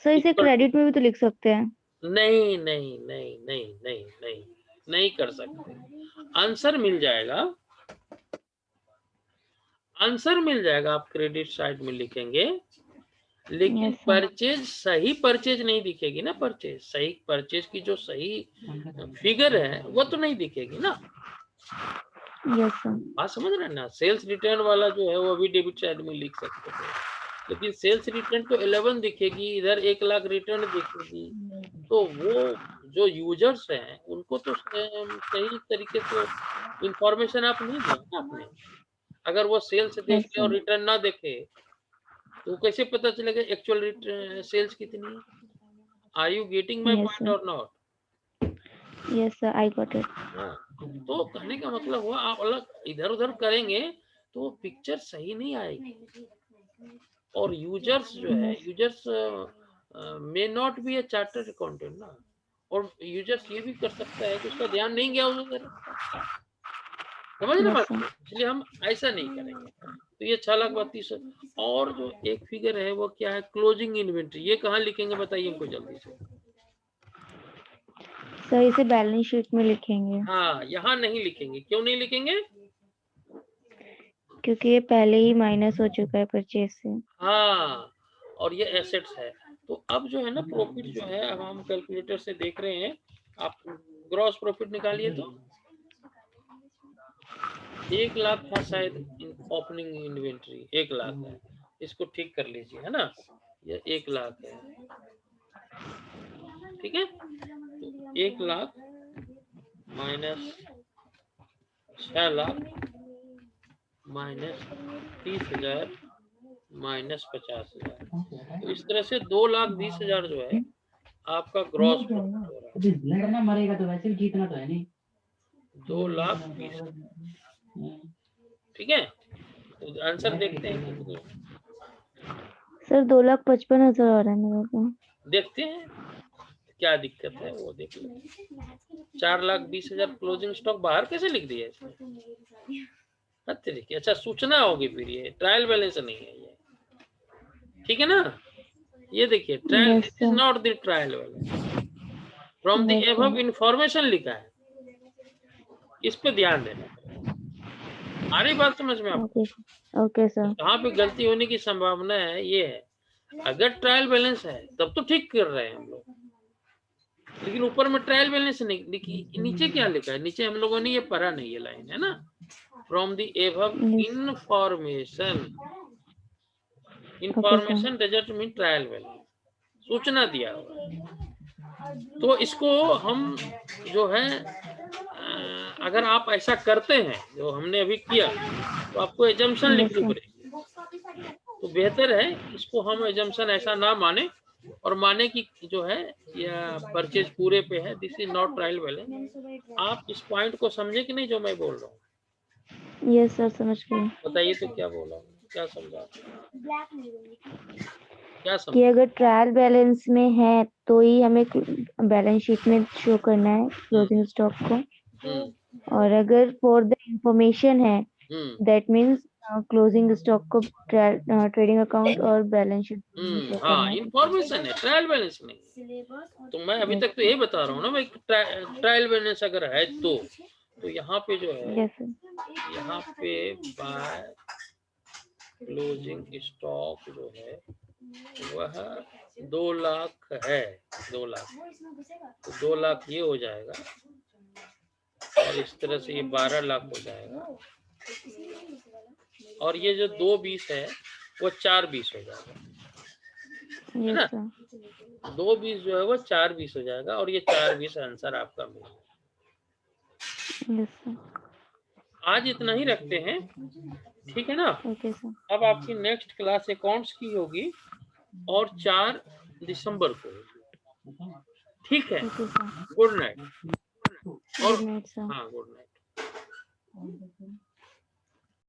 Sir इसे क्रेडिट में भी तो लिख सकते हैं। नहीं नहीं नहीं नहीं नहीं नहीं नहीं कर सकते। आंसर मिल जाएगा, आंसर मिल जाएगा। आप क्रेडिट साइड में लिखेंगे, लेकिन Yes, sir. परचेज सही परचेज नहीं दिखेगी ना। परचेज सही, परचेज की जो सही फिगर है वो तो नहीं दिखेगी ना। Yes, sir. बात समझ रहे हैं ना। सेल्स रिटर्न वाला जो है वो अभी डेबिट साइड में लिख सकते थे, लेकिन सेल्स रिटर्न तो 11 दिखेगी, इधर 1,00,000 रिटर्न दिखेगी। तो वो जो यूजर्स हैं उनको तो सही तरीके से इंफॉर्मेशन आप नहीं दिया ना आपने। अगर वो सेल्स देखे और रिटर्न ना देखे तो कैसे पता चलेगा एक्चुअल सेल्स कितनी है। Are you getting my point और not? Yes, sir. I got it. हाँ, तो कहने का मतलब हुआ आप अलग इधर उधर करेंगे तो पिक्चर सही नहीं आएगी। और यूजर्स जो है, users may not be A chartered accountant ना, और यूजर्स ये भी कर सकता है कि उसका ध्यान नहीं गया उधर, समझ रहे बात। इसलिए हम ऐसा नहीं करेंगे। तो ये 6,32,000। और जो एक फिगर है वो क्या है, क्लोजिंग इन्वेंट्री। ये कहाँ लिखेंगे बताइए हमको जल्दी से। सर इसे बैलेंस शीट में लिखेंगे। हाँ, यहाँ नहीं लिखेंगे। क्यों नहीं लिखेंगे? क्योंकि ये पहले ही माइनस हो चुका है परचेज से। हाँ, और ये एसेट्स है। तो अब जो है ना प्रॉफिट जो है, अब हम कैलकुलेटर से देख रहे हैं। आप ग्रॉस प्रॉफिट निकालिए तो 1,00,000 था शायद ओपनिंग इन्वेंट्री, 1,00,000 है। इसको ठीक कर लीजिए, है ना। ये 1,00,000 है, ठीक है। तो 1,00,000 माइनस 6,00,000 माइनस 30,000 माइनस 50,000। तो इस तरह से 2,20,000 जो है आपका ग्रॉस प्रॉफिट हो रहा है। लड़ना मरेगा तो वैसे भी जीतना तो है नहीं। 2,20,000, ठीक है। तो आंसर देखते हैं। सर 2,55,000 आ रहा है मेरे को। देखते हैं क्या दिक्कत है वो देख लो। 4,20,000 क्लोजिंग स्टॉक बाहर कैसे लिख दिया इसमें? अच्छा, सूचना होगी फिर, ये ट्रायल बैलेंस नहीं है ये, ठीक है ना। ये देखिए, trial is not the trial balance, from the above information लिखा है। इस पे ध्यान देना। आ रही बात समझ में आपको? Okay sir. कहाँ पे गलती होने की संभावना है ये है, अगर ट्रायल बैलेंस है तब तो ठीक कर रहे हैं हम लोग, लेकिन ऊपर में ट्रायल बैलेंस नहीं लिखी। नीचे क्या लिखा है? नीचे हम लोगों ने ये पढ़ा नहीं, ये लाइन है ना, from the above information. Information doesn't mean trial balance, सूचना दिया हुआ। तो इसको हम जो है, अगर आप ऐसा करते हैं जो हमने अभी किया, तो आपको एजम्पशन लिखनी पड़ेगी। तो बेहतर है इसको हम एजम्पशन ऐसा ना माने, और माने कि जो है या परचेज पूरे पे है, this is not trial balance. आप इस पॉइंट को समझे कि नहीं जो मैं बोल रहा हूँ? यस सर, समझ गए। बताइए तो क्या बोला, क्या समझा, क्या समझा? कि अगर ट्रायल बैलेंस में है तो ही हमें बैलेंस शीट में शो करना है क्लोजिंग स्टॉक को, और अगर फॉर द इंफॉर्मेशन है दैट मींस क्लोजिंग स्टॉक को ट्रेडिंग अकाउंट और बैलेंस शीट में शो करना हाँ, है। इंफॉर्मेशन है, ट्रायल बैलेंस नहीं। तो मैं अभी तक तो यही बता रहा हूँ ना भाई, ट्रायल बैलेंस अगर है तो यहाँ पे जो है, यहाँ पे बाय क्लोजिंग स्टॉक जो है वह 2,00,000 है, 2,00,000। तो 2,00,000 ये हो जाएगा, और इस तरह से ये 12,00,000 हो जाएगा, और ये जो 2,20 है वो 4,20 हो जाएगा। है ना? Yes sir. 2 20 जो है वो 4 20 हो जाएगा और ये 4 20 आंसर आपका मिलेगा। Yes sir. आज इतना ही रखते हैं, ठीक है ना? Okay sir. अब आपकी नेक्स्ट क्लास अकाउंट्स की होगी और 4 दिसंबर को होगी, ठीक है? Okay sir. Good night. और गुड नाइट सर। हाँ, गुड नाइट।